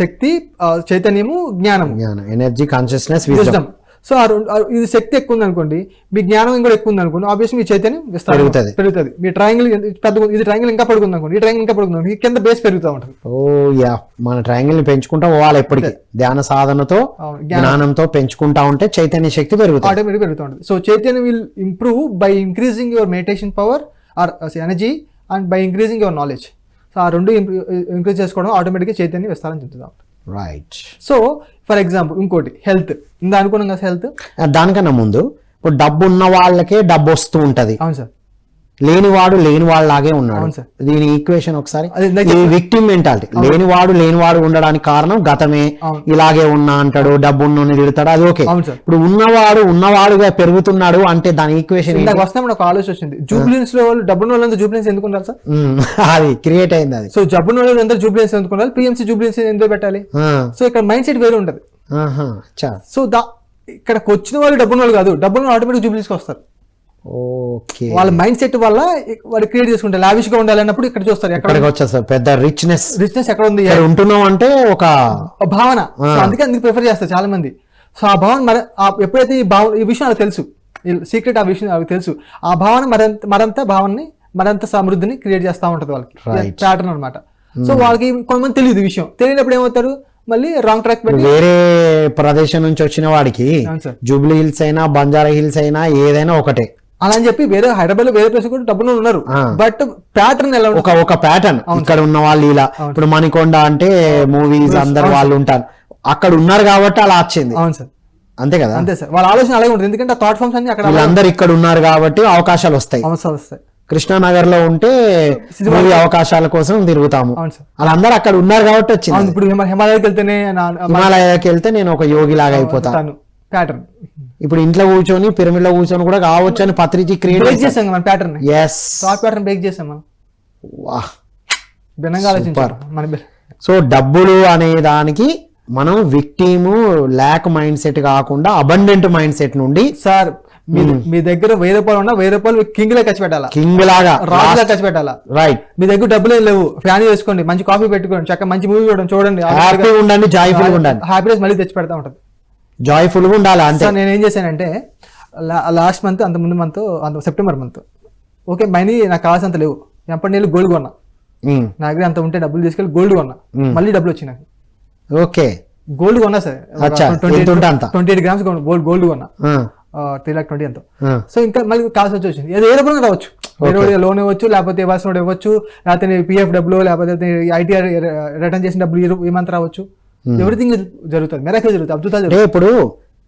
శక్తి, చైతన్యము, జ్ఞానము, ఎనర్జీ, కాన్షియస్నెస్, విజ్డమ్. సో ఇది శక్తి ఎక్కువ ఉంది అనుకోండి, మీ జ్ఞానం కూడా ఎక్కువ ఉంది అనుకోండి, ఆబ్వియస్లీ మీ చైతన్యం పెరుగుతుంది. మీ ట్రయాంగిల్ పెద్ద, ఇది ట్రయాంగిల్ ఇంకా పడుకుంది అనుకోండి, ఈ ట్రయాంగిల్ ఇంకా పడుకుంది, కింద బేస్ పెరుగుతూ ఉంటుంది. మన ట్రయాంగిల్ ని పెంచుకుంటా పోవాలి ఎప్పటికీ. ధ్యాన సాధనతో జ్ఞానంతో పెంచుకుంటా ఉంటే చైతన్య శక్తి పెరుగుతుంది, ఆటోమేటిక్ పెరుగుతూ ఉంటుంది. సో చైతన్యం will improve by increasing your meditation power or energy and by increasing your knowledge. So ఆ రెండు ఇంక్రీజ్ చేసుకోవడం ఆటోమేటిక్గా చైతన్యం విస్తారం చెందుతాం. రైట్. సో ఫర్ ఎగ్జాంపుల్ ఇంకోటి హెల్త్. ఇందా అనుకున్నాం కదా హెల్త్. దానికన్నా ముందు ఇప్పుడు డబ్బు ఉన్న వాళ్ళకే డబ్బు వస్తూ ఉంటది. అవును సార్. లేనివాడు లేనివాళ్ళలాగే ఉన్నాడు. అవును సార్. దీని ఈక్వేషన్ ఒకసారి, అది ఇందాక ఈ విక్టిమ్ మెంటాలిటీ, లేనివాడు ఉండడానికి కారణం గతమే, అవును. ఇలాగే ఉన్నా అంటాడు, డబ్బు ఉన్నోని తిడతాడు, అది ఓకే. అవును సార్. ఇప్పుడు ఉన్నవాడుగా పెరుగుతున్నాడు అంటే దాని ఈక్వేషన్ ఇందాక వస్తున్నప్పుడు ఒక ఆలోచన వచ్చింది, జూబ్లీన్స్ లో వాళ్ళు డబ్బున్న వాళ్ళంతా జూబ్లీన్స్ ఎందుకు ఉండాలి సార్? అది క్రియేట్ అయింది అది. సో డబ్బున్న వాళ్ళు అందరూ జూబ్లీన్స్ ఎందుకు ఉండాలి, పిఎంసీ జూబ్లీన్స్ ఎందుకు పెట్టాలి? సో ఇక్కడ మైండ్ సెట్ వేరే ఉంటది. సో ఇక్కడికి వచ్చిన వాళ్ళు డబ్బున్న వాళ్ళు కాదు, డబ్బున్న ఆటోమేటిక్ జూబ్లీస్కి వస్తారు. ఓకే, వాళ్ళ మైండ్ సెట్ వల్ల వాళ్ళు క్రియేట్ చేసుకుంటారు, లావిష్ గా ఉండాలి అన్నప్పుడు ఇక్కడ చూస్తారు. ఎక్కడికి వచ్చేస్తారు పెద్ద రిచ్నెస్ ఎక్కడ ఉంది, ఉంటున్నాం అంటే ఒక భావన. సో అందుకే ప్రిఫర్ చేస్తారు చాలా మంది. సో ఆ భావన ఎప్పుడైతే ఈ విషయం వాళ్ళకి తెలుసు, సీక్రెట్ ఆ విషయం వాళ్ళకి తెలుసు, ఆ భావన మరింత సమృద్ధిని క్రియేట్ చేస్తూ ఉంటది వాళ్ళకి, ప్యాటర్న్ అనమాట. సో వాళ్ళకి కొంతమంది తెలియదు ఈ విషయం, తెలియనప్పుడు ఏమవుతారు, మళ్ళీ రాంగ్ ట్రాక్ పెట్టి వేరే ప్రదేశం నుంచి వచ్చిన వాడికి జూబ్లీ హిల్స్ అయినా బంజారా హిల్స్ అయినా ఏదైనా ఒకటే అలా అని చెప్పి వేరే హైదరాబాద్ లో వేరే ప్లేస్ కూడా డబ్బులు ఉన్నారు, బట్ ప్యాటర్న్ ఎలా ఒక ప్యాటర్న్. ఇక్కడ ఉన్న వాళ్ళు ఇలా, ఇప్పుడు మణికొండ అంటే మూవీస్ అందరు వాళ్ళు ఉంటారు, అక్కడ ఉన్నారు కాబట్టి అలా వచ్చింది. అవును సార్, అంతే కదా. అంతే సార్, వాళ్ళ ఆలోచన అలాగే ఉంటుంది, ఎందుకంటే థాట్ ఫార్మ్స్ అన్ని అక్కడ వీళ్ళందరూ ఇక్కడ ఉన్నారు కాబట్టి అవకాశాలు వస్తాయి. కృష్ణానగర్ లో ఉంటే మూవీ అవకాశాల కోసం తిరుగుతాము, వాళ్ళందరూ అక్కడ ఉన్నారు కాబట్టి వచ్చింది. ఇప్పుడు హిమాలయాకి వెళ్తే నేను ఒక యోగి లాగా అయిపోతాను ప్యాటర్న్. ఇప్పుడు ఇంట్లో కూర్చొని పిరమిడ్ లో కూర్చొని కూడా కావచ్చు అని పత్రిక క్రియేట్ చేసాం మన ప్యాటర్న్. ఎస్, ప్యాటర్న్ బ్రేక్ చేసాం మనం. వాహ్, భిన్నంగా ఆలోచించారు మన. సో డబ్బులు అనే దానికి మనం విక్టిమ్ ల్యాక్ మైండ్ సెట్ కాకుండా అబండెంట్ మైండ్ సెట్ నుండి, సార్ మీ దగ్గర 1000 రూపాయలు ఉన్నా 1000 రూపాయలు కింగ్ లా ఖర్చు పెట్టాలా, కింగ్ లాగా రాజులా ఖర్చు పెట్టాలా. రైట్. మీ దగ్గర డబ్బులు ఏం లేవు, ఫ్యాన్ చేసుకోండి, మంచి కాఫీ పెట్టుకోండి, చక్కగా మంచి మూవీ చూడండి, హ్యాపీగా ఉండండి, జాయ్ఫుల్ గా ఉండండి. హ్యాపీనెస్ మళ్ళీ తెచ్చి పెడతా ఉంటది, జాయ్ఫుల్ గా ఉండాలి. అంతే. నేను ఏం చేశానంటే లాస్ట్ మంత్, అంత ముందు month, September month, okay money నాకు కావాల్సినంత లేవు, ఎంపటి నీళ్ళు గోల్డ్ కొన్నా, నా దగ్గర అంత ఉంటే డబ్బులు తీసుకెళ్ళి గోల్డ్ కొన్నా, మళ్ళీ డబ్బులు వచ్చి నాకు. ఓకే, గోల్డ్ కొన్నా సార్, 28 గ్రామ్స్ గోల్డ్ కొన్నా, 3,20,000 ఎంతో. సో ఇంకా మళ్ళీ కాల్సి వచ్చింది, ఏదో ఏ రకంగా రావచ్చు, వేరే లోన్ ఇవ్వచ్చు, లేకపోతే ఇవ్వాల్సిన ఇవ్వచ్చు, లేకపోతే పిఎఫ్ డబ్బులు, లేకపోతే ఐటీఆర్ రిటర్న్ చేసిన డబ్బులు ఏమంతా రావచ్చు. ఎవ్రీథింగ్ జరుగుతుంది, మెరాకిల్ జరుగుతుంది, అద్భుతాలు. ఇప్పుడు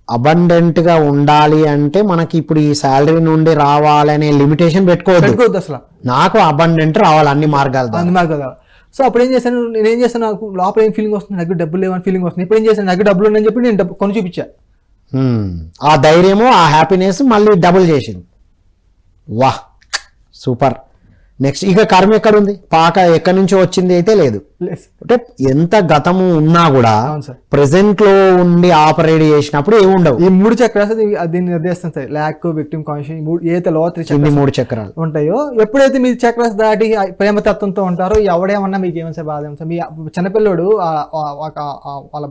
అబండెంట్ గా ఉండాలి అంటే మనకి ఇప్పుడు ఈ శాలరీ నుండి రావాలనే లిమిటేషన్ పెట్టుకోవద్దు అసలు. నాకు అబండెంట్ రావాలి అన్ని మార్గాలు. సో అప్పుడు ఏం చేశాను, నేనేం చేస్తాను, నాకు లోపల ఏం ఫీలింగ్ వస్తుంది, నాకు డబ్బులు లేవని ఫీలింగ్ వస్తుంది. ఇప్పుడు ఏం చేశాను, నాకు డబ్బులు ఉన్నాయని చెప్పి నేను డబ్బు కొని చూపించా. ఆ ధైర్యము, ఆ హ్యాపీనెస్ మళ్ళీ డబుల్ చేసింది. వాహ్, సూపర్. నెక్స్ట్ ఇక కర్మ ఎక్కడ ఉంది, పాక ఎక్కడి నుంచో వచ్చింది అయితే లేదు. అంటే ఎంత గతము ఉన్నా కూడా ప్రెసెంట్ లో ఉండి ఆపరేట్ చేసినప్పుడు ఏమి ఉండవు. ఈ 3 చక్రాలు దీన్ని నిర్దేశిస్తాయి, ల్యాక్, విక్టిమ్ కాన్షియస్, ఏదైతే లోతు 3 చక్రాలు ఉంటాయో, ఎప్పుడైతే మీ చక్రాస్ దాటి ప్రేమతత్వంతో ఉంటారో, ఎవడేమన్నా మీకు ఏమన్నా బాధ ఏమన్నా. మీ చిన్నపిల్లడు వాళ్ళ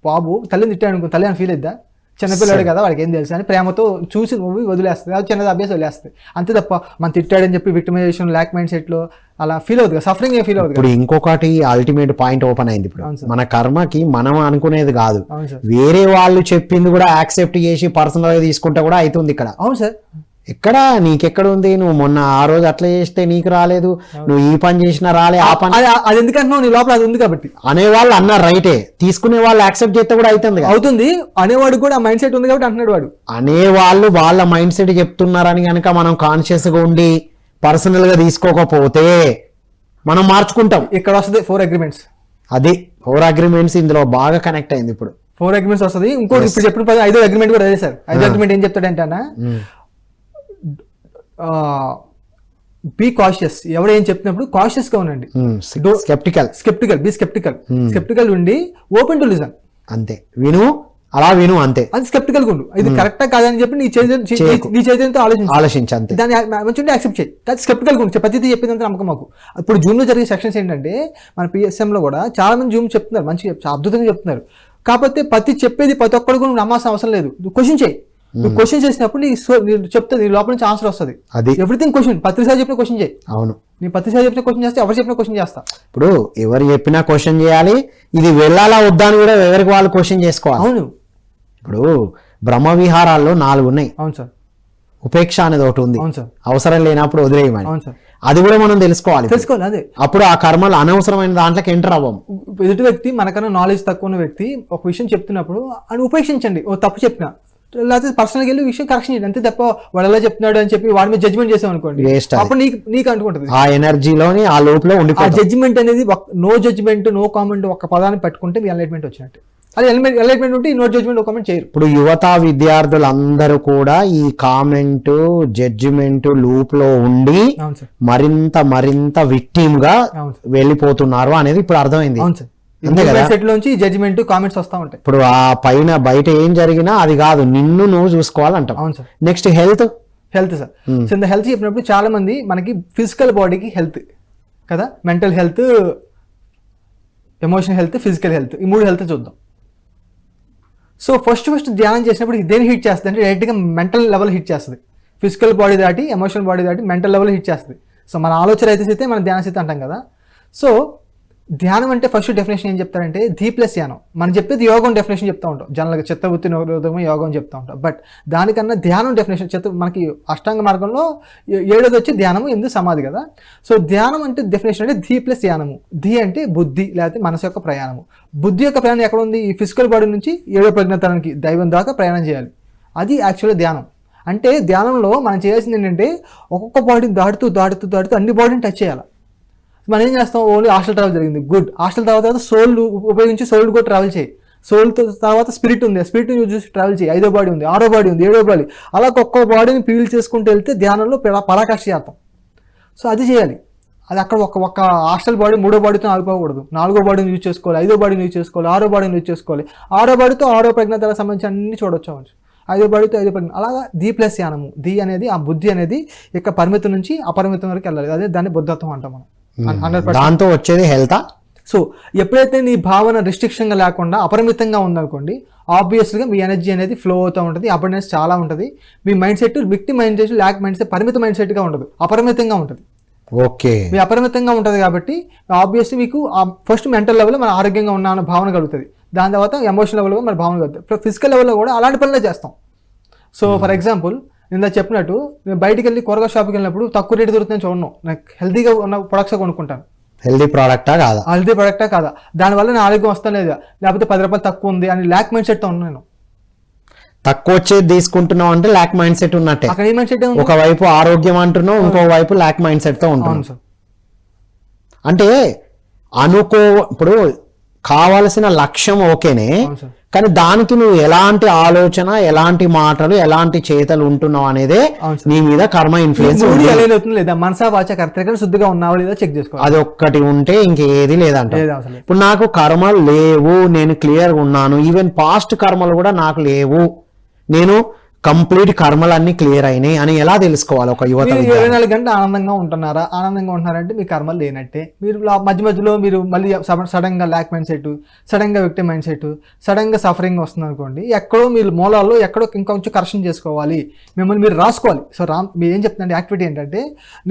బాబు తల్లిని తిట్టాడు, తల్లి అని ఫీల్ అయిద్దా? చిన్నపిల్లాడు కదా, వాడికి ఏం తెలుసు అని ప్రేమతో చూసి మూవీ వదిలేస్తుంది, అది చిన్నది అభ్యాసం వదిలేస్తుంది, అంతే తప్ప మనం తిట్టాడని చెప్పి విక్టిమైజేషన్, ల్యాక్ మైండ్ సెట్ లో అలా ఫీల్ అవుతుంది, సఫరింగ్ ఫీల్ అవుతుంది. ఇప్పుడు ఇంకొకటి అల్టిమేట్ పాయింట్ ఓపెన్ అయింది. ఇప్పుడు మన కర్మకి మనం అనుకునేది కాదు, వేరే వాళ్ళు చెప్పింది కూడా యాక్సెప్ట్ చేసి పర్సనల్ గా తీసుకుంటే కూడా అవుతుంది ఇక్కడ. అవును సార్, ఎక్కడ నీకెక్కడ ఉంది, నువ్వు మొన్న ఆ రోజు అట్లా చేస్తే నీకు రాలేదు, నువ్వు ఈ పని చేసినా రాలే, ఆ పని అది ఎందుకంటున్నావు, నీ లోపల అది ఉంది కాబట్టి. అనేవాళ్ళు అన్నారు రైటే, తీసుకునే వాళ్ళు యాక్సెప్ట్ చేస్తే కూడా అవుతుంది. అనేవాడు కూడా మైండ్ సెట్ ఉంది కాబట్టి అంటున్నాడు వాడు. అనేవాళ్ళు వాళ్ళ మైండ్ సెట్ చెప్తున్నారని కనుక మనం కాన్షియస్ గా ఉండి పర్సనల్ గా తీసుకోకపోతే మనం మార్చుకుంటాం. ఇక్కడ వస్తుంది 4 అగ్రిమెంట్స్. అది 4 అగ్రిమెంట్స్ ఇందులో బాగా కనెక్ట్ అయింది. ఇప్పుడు 4 అగ్రిమెంట్స్ వస్తుంది. ఇంకోటి ఇప్పుడు చెప్పిన 5వ అగ్రిమెంట్ కూడా అదే సార్. 5వ అగ్రిమెంట్ ఏం చెప్తాడంటే బీ కాషియస్. ఎవరు ఏం చెప్తున్నప్పుడు కాషియస్ గా ఉండండి, స్కెప్టికల్ ఉండి ఓపెన్ టు లిజన్. అంతే, విను, అలా విను, అంతే. అది స్కెప్టికల్ గా ఉండు, ఇది కరెక్టా కాదని చెప్పి నీ చైతన్యంతో ఆలోచించు, అంతే. దాన్ని మంచి యాక్సెప్ట్ చేయి, అది స్కెప్టికల్ గా ఉండు. ప్రతిదీ చెప్పిందంత నమ్మకం మాకు. ఇప్పుడు జూమ్ లో జరిగే సెక్షన్స్ ఏంటంటే, మన పిఎస్ఎం లో కూడా చాలా మంది జూమ్ చెప్తున్నారు, మంచిగా అద్భుతంగా చెప్తున్నారు. కాకపోతే ప్రతి ఒక్కరు కూడా నమ్మాల్సిన అవసరం లేదు. క్వశ్చన్ చేయి, నువ్వు క్వశ్చన్ చేసినప్పుడు నీకు చెప్తే నీ లోపల నుంచి ఆన్సర్ వస్తుంది. ఎవ్రీథింగ్ క్వశ్చన్, 10 సార్లు చెప్పిన క్వశ్చన్ చేయి. అవును, నీ 10 సార్లు చెప్పిన క్వశ్చన్ చేస్తే ఎవరు చెప్పిన క్వశ్చన్ చేస్తా. ఇప్పుడు ఎవరు చెప్పినా క్వశ్చన్ చేయాలి, ఇది వెళ్ళాలా వద్దా అని కూడా ఎవరికి వాళ్ళు క్వశ్చన్ చేసుకోవాలి. అవును, ఇప్పుడు బ్రహ్మ విహారాల్లో 4 ఉన్నాయి. అవును సార్. ఉపేక్ష అనేది ఒకటి ఉంది. అవును సార్. అవసరం లేనప్పుడు వదిలేయమని. అవును సార్. అది కూడా మనం తెలుసుకోవాలి. అదే అప్పుడు ఆ కర్మలు అనవసరమైన దాంట్లోకి ఎంటర్ అవ్వం. ఎదుటి వ్యక్తి మనకన్నా నాలెడ్జ్ తక్కువ ఉన్న వ్యక్తి ఒక విషయం చెప్తున్నప్పుడు అని ఉపేక్షించండి. ఓ తప్పు చెప్పినా లేకపోతే పర్సనల్గా వెళ్ళి విషయం కరెక్షన్ చేయండి అంతే తప్ప వాడు ఎలా చెప్తున్నాడు అని చెప్పి వాడి మీద జడ్జ్మెంట్ చేసాం అనుకోండి, Waste అది. అప్పుడు నీకు అంటుకుంటుంది. ఆ ఎనర్జీలోని ఆ లోపల ఆ ఉండిపోతుంది. జడ్జిమెంట్ అనేది నో జడ్జిమెంట్ నో కామెంట్ ఒక పదాన్ని పెట్టుకుంటే మీ ఎన్లైట్మెంట్ వచ్చినట్టు. అది ఎన్లైట్మెంట్ ఉంటే నో జడ్జిమెంట్ నో కామెంట్ చేయరు. ఇప్పుడు యువత విద్యార్థులందరూ కూడా ఈ కామెంట్ జడ్జిమెంట్ లూప్ లో ఉండి అవును సార్, మరింత విక్టిమ్ గా అవును సార్, వెళ్ళిపోతున్నారు అనేది ఇప్పుడు అర్థమైంది. అవును సార్. అంతే కదా? సెట్ లోంచి జడ్జిమెంట్ కామెంట్స్ వస్తూ ఉంటాయి. ఇప్పుడు ఆ పైన బయట ఏం జరిగినా అది కాదు, నిన్ను నువ్వు చూసుకోవాలంటాం. అవును sir. Next health sir, so ఇంత హెల్త్ చెప్పినప్పుడు చాలా మంది మనకి ఫిజికల్ బాడీకి హెల్త్ కదా, mental health, emotional health, physical health, ఈ 3 హెల్త్ చూద్దాం. సో ఫస్ట్ ధ్యానం చేసినప్పుడు దేని హిట్ చేస్తుంది అంటే డైరెక్ట్గా మెంటల్ లెవెల్ హిట్ చేస్తుంది. ఫిజికల్ బాడీ దాటి ఎమోషనల్ బాడీ దాటి మెంటల్ లెవెల్ హిట్ చేస్తుంది. సో మన ఆలోచన అయితే మన ధ్యాన స్థితి అంటాం కదా. సో ధ్యానం అంటే ఫస్ట్ డెఫినేషన్ ఏం చెప్తారంటే ధీ ప్లస్ ధ్యానం. మనం చెప్పేది యోగం డెఫినేషన్ చెప్తా ఉంటాం, జనరల్గా చిత్తవృత్తి నిరోధం యోగం చెప్తా ఉంటాం. బట్ దానికన్నా ధ్యానం డెఫినేషన్ మనకి అష్టాంగ మార్గంలో 7వ వచ్చి ధ్యానము, 8 సమాధి కదా. సో ధ్యానం అంటే డెఫినేషన్ అంటే ధీ ప్లస్ ధ్యానము. ధీ అంటే బుద్ధి లేకపోతే మనసు యొక్క ప్రయాణము. బుద్ధి యొక్క ప్రయాణం ఎక్కడ ఉంది? ఈ ఫిజికల్ బాడీ నుంచి 7వ ప్రజ్ఞాతనానికి దైవం దాకా ప్రయాణం చేయాలి. అది యాక్చువల్గా ధ్యానం. అంటే ధ్యానంలో మనం చేయాల్సింది ఏంటంటే ఒక్కొక్క బాడీని దాటుతూ అన్ని బాడీని టచ్ చేయాలి. మనం ఏం చేస్తాం? ఓన్లీ హాస్టల్ ట్రావెల్ జరిగింది, గుడ్. హాస్టల్ తర్వాత సోల్ ఉపయోగించి సోల్ కూడా ట్రావెల్ చేయి. సోల్ తర్వాత స్పిరిట్ ఉంది, స్పిరిట్ చూసి ట్రావెల్ చేయి. 5వ బాడీ ఉంది, 6వ బాడీ ఉంది, 7వ బాడీ, అలా ఒక్కొక్క బాడీని పీల్ చేసుకుంటూ వెళ్తే ధ్యానంలో పరాకాష్ఠ చేస్తాం. సో అది చేయాలి. అది అక్కడ ఒక హాస్టల్ బాడీ 3వ బాడీతో ఆగిపోకూడదు. 4వ బాడీని యూజ్ చేసుకోవాలి, 5వ బాడీని యూజ్ చేసుకోవాలి, 6వ బాడీని యూజ్ చేసుకోవాలి. 6వ బాడీతో 6వ ప్రజ్ఞాతలకు సంబంధించి అన్ని చూడొచ్చు. 5వ బాడీతో 5వ ప్రజ్ఞ, అలాగా ధీ ప్లస్ ధ్యానము. ధీ అనేది ఆ బుద్ధి అనేది ఇక పరిమితం నుంచి అపరిమితం వరకు వెళ్ళాలి. అదే దాన్ని బుద్ధత్వం అంటాం మనం. 100%. దాంతో వచ్చేది హెల్త్. సో ఎప్పుడైతే నీ భావన రిస్ట్రిక్షన్గా లేకుండా అపరిమితంగా ఉందనుకోండి, ఆబ్వియస్గా మీ ఎనర్జీ అనేది ఫ్లో అవుతూ ఉంటుంది, అబర్నెస్ చాలా ఉంటుంది. మీ mind set victim mind set, lack mind set, పరిమిత మైండ్ సెట్గా ఉండదు, అపరిమితంగా ఉంటుంది. ఓకే, మీ అపరిమితంగా ఉంటుంది కాబట్టి ఆబ్వియస్లీ మీకు ఫస్ట్ మెంటల్ లెవెల్లో మన ఆరోగ్యంగా ఉన్న అన్న భావన కలుగుతుంది. దాని తర్వాత ఎమోషనల్ లెవెల్లో మన భావన కలుగుతుంది. ఫిజికల్ లెవెల్లో కూడా అలాంటి పనులే చేస్తాం. సో ఫర్ ఎగ్జాంపుల్ నేను చెప్పినట్టు నేను బయటికి వెళ్ళి కూరగాయల షాప్కి వెళ్ళినప్పుడు తక్కువ రేటు దొరుకుతుందని చూడను, నాకు హెల్తీగా ఉన్న ప్రొడక్ట్స్ కొనుక్కుంటాను. హెల్తీ ప్రోడక్టా కాదా? హెల్తీ ప్రొడక్టా కాదా, దానివల్ల నా ఆరోగ్యం వస్తా లేదా, లేకపోతే 10 రూపాయలు తక్కువ ఉంది అని ల్యాక్ మైండ్ సెట్తో ఉన్నాను. తక్కువ వచ్చేది తీసుకుంటున్నావు అంటే ల్యాక్ మైండ్ సెట్ ఉన్నట్టే. అక్కడ ఏ మైండ్ సెట్ ఉంది? ఒకవైపు ఆరోగ్యం అంటున్నావు, ఇంకోవైపు ల్యాక్ మైండ్ సెట్ తో ఉంటున్నావు. సార్, అంటే ఇప్పుడు కావలసిన లక్ష్యం ఓకేనే, సార్. కానీ దానికి నువ్వు ఎలాంటి ఆలోచన, ఎలాంటి మాటలు, ఎలాంటి చేతలు ఉంటున్నావు అనేదే నీ మీద కర్మ ఇన్ఫ్లుయెన్స్ ఉంది. అవుతుంది లేదా, మనసా వాచ కర్తగా శుద్ధిగా ఉన్నావా లేదా చెక్ చేసుకోవాలి. అది ఒక్కటి ఉంటే ఇంకేది లేదంట. ఇప్పుడు నాకు కర్మలు లేవు, నేను క్లియర్ ఉన్నాను, ఈవెన్ పాస్ట్ కర్మలు కూడా నాకు లేవు, నేను కంప్లీట్ కర్మలన్నీ క్లియర్ అయినాయి అని ఎలా తెలుసుకోవాలి ఒక యువత? 24 గంటలు ఆనందంగా ఉంటున్నారా? ఆనందంగా ఉంటున్నారంటే మీ కర్మలు లేనట్టే. మీరు మధ్యలో మీరు మళ్ళీ సడన్ గా ల్యాక్ మైండ్ సెట్, సడన్ గా విక్టిమ్ మైండ్ సెట్, సడన్ గా సఫరింగ్ వస్తుంది అనుకోండి, ఎక్కడో మీరు మూలాల్లో ఎక్కడో ఇంకొంచెం కరెక్షన్ చేసుకోవాలి, మిమ్మల్ని మీరు రాసుకోవాలి. సో మీరు ఏం చెప్తుందంటే యాక్టివిటీ ఏంటంటే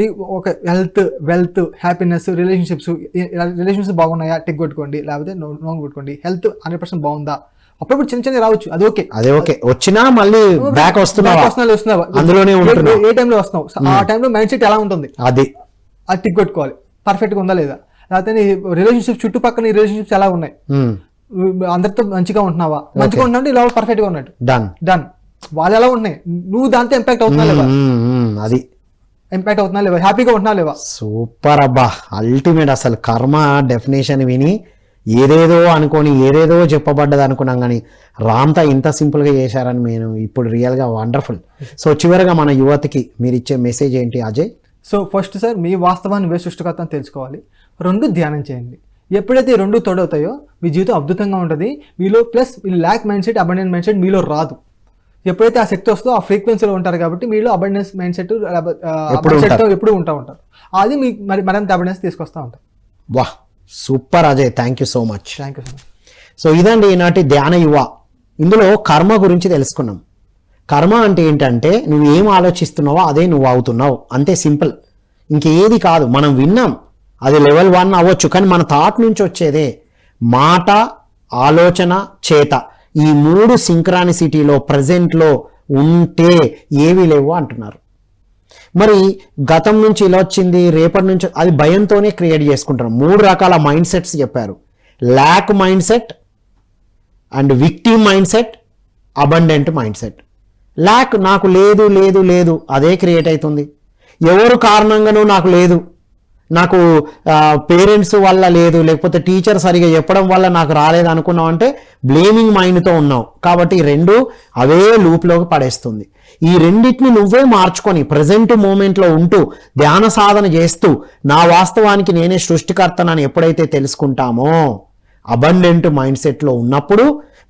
నీ ఒక హెల్త్, వెల్త్, హ్యాపీనెస్, రిలేషన్షిప్స్ బాగున్నాయా టిక్ కొట్టుకోండి, లేకపోతే నో కొట్టుకోండి. హెల్త్ 100% బాగుందా? అప్పుడప్పుడు చిన్న రావచ్చు, అది ఓకే. అదే ఓకే, వచ్చినా మళ్ళీ బ్యాక్ వస్తున్నావా, అందులోనే ఉంటున్నావు, ఏ టైంలో వస్తున్నావు, ఆ టైంలో మైండ్ సెట్ ఎలా ఉంటుంది అది టిక్ కొట్టుకోవాలి. పర్ఫెక్ట్గా ఉందా లేదా, లేకపోతే నీ రిలేషన్షిప్స్ చుట్టుపక్కల రిలేషన్షిప్స్ ఎలా ఉన్నాయి, అందరితో మంచిగా ఉంటున్నావా, మంచిగా ఉంటున్నా ఇలా పర్ఫెక్ట్గా ఉన్నట్టు, డన్. వాళ్ళు ఎలా ఉంటున్నాయి, నువ్వు దాంతో ఇంపాక్ట్ అవుతున్నా లేవా, అది ఇంపాక్ట్ అవుతున్నా లేవా, హ్యాపీగా ఉంటున్నా లేవా. సూపర్ అబ్బా, అల్టిమేట్. అసలు కర్మ డెఫినేషన్ విని ఏదేదో అనుకొని ఏదేదో చెప్పబడ్డది అనుకున్నాం, కానీ రామ్తా ఇంత సింపుల్గా చేశారని నేను ఇప్పుడు రియల్గా వండర్ఫుల్. సో చివరిగా మన యువతకి మీరు ఇచ్చే మెసేజ్ ఏంటి అజయ్? సో ఫస్ట్ సార్, మీ వాస్తవాన్ని వే సృష్టికర్త అని తెలుసుకోవాలి. 2 ధ్యానం చేయండి. ఎప్పుడైతే 2 తోడవుతాయో మీ జీవితం అద్భుతంగా ఉంటుంది. మీలో plus lakh mind set, abundance mind set మీలో రాదు. ఎప్పుడైతే ఆ శక్తి వస్తుందో ఆ ఫ్రీక్వెన్సీలో ఉంటారు కాబట్టి మీలో అబండెన్స్ మైండ్ సెట్ ఎప్పుడు ఉంటారు. అది మీకు మరింత అబండెన్స్ తీసుకొస్తూ ఉంటారు. వాహ్, super Ajay, thank you so much. Thank you so much. So ఇదండి ఈనాటి ధ్యాన యువ. ఇందులో కర్మ గురించి తెలుసుకున్నాం. కర్మ అంటే ఏంటంటే నువ్వు ఏం ఆలోచిస్తున్నావో అదే నువ్వు అవుతున్నావు, అంతే సింపుల్, ఇంకేది కాదు. మనం విన్నాం, అది లెవెల్ 1 అవ్వచ్చు, కానీ మన థాట్ నుంచి వచ్చేదే మాట, ఆలోచన, చేత, ఈ 3 సింక్రానిసిటీలో ప్రజెంట్లో ఉంటే ఏవి లేవు అంటున్నారు. మరి గతం నుంచి ఇలా వచ్చింది, రేపటి నుంచి, అది భయంతోనే క్రియేట్ చేసుకుంటారు. 3 రకాల మైండ్ సెట్స్ చెప్పారు: lakh mind set and victim mind set, abundant mind set. Lakh నాకు లేదు లేదు లేదు అదే క్రియేట్ అవుతుంది. ఎవరు కారణంగానూ నాకు లేదు, నాకు పేరెంట్స్ వల్ల లేదు, లేకపోతే టీచర్ సరిగా చెప్పడం వల్ల నాకు రాలేదు అనుకున్నావు అంటే బ్లేమింగ్ మైండ్తో ఉన్నావు. కాబట్టి ఈ రెండు అవే లూప్లోకి పడేస్తుంది. ఈ రెండింటిని నువ్వే మార్చుకొని ప్రజెంట్ మూమెంట్లో ఉంటూ ధ్యాన సాధన చేస్తూ నా వాస్తవానికి నేనే సృష్టికర్తనని ఎప్పుడైతే తెలుసుకుంటామో అబండెంట్ మైండ్ సెట్లో ఉన్నప్పుడు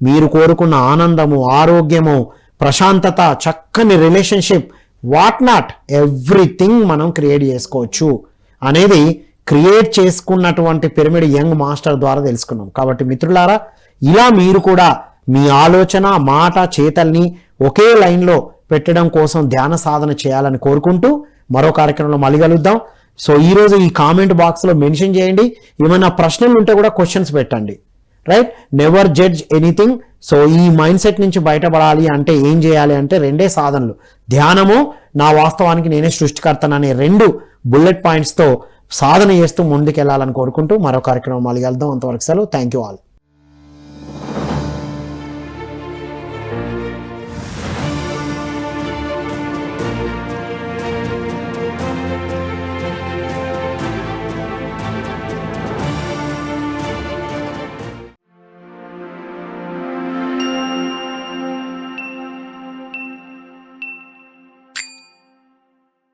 మీరు కోరుకున్న ఆనందము, ఆరోగ్యము, ప్రశాంతత, చక్కని రిలేషన్షిప్, వాట్ నాట్ ఎవ్రీథింగ్ మనం క్రియేట్ చేసుకోవచ్చు అనేది క్రియేట్ చేసుకున్నటువంటి పిరమిడ్ యంగ్ మాస్టర్ ద్వారా తెలుసుకున్నాం. కాబట్టి మిత్రులారా, ఇలా మీరు కూడా మీ ఆలోచన, మాట, చేతల్ని ఒకే లైన్లో పెట్టడం కోసం ధ్యాన సాధన చేయాలని కోరుకుంటూ మరో కార్యక్రమంలో మళ్ళీ కలుద్దాం. సో ఈరోజు ఈ కామెంట్ బాక్స్లో మెన్షన్ చేయండి. ఏమైనా ప్రశ్నలు ఉంటే కూడా క్వశ్చన్స్ పెట్టండి. Right, never judge anything. So ఈ మైండ్ సెట్ నుంచి బయటపడాలి అంటే ఏం చేయాలి అంటే రెండే సాధనలు, ధ్యానము, నా వాస్తవానికి నేనే సృష్టికర్తను అనే రెండు బుల్లెట్ పాయింట్స్తో సాధన చేస్తూ ముందుకెళ్లాలని కోరుకుంటూ మరో కార్యక్రమం మళ్ళీ కలుద్దాం. అంతవరకు సెలవు. Thank you all.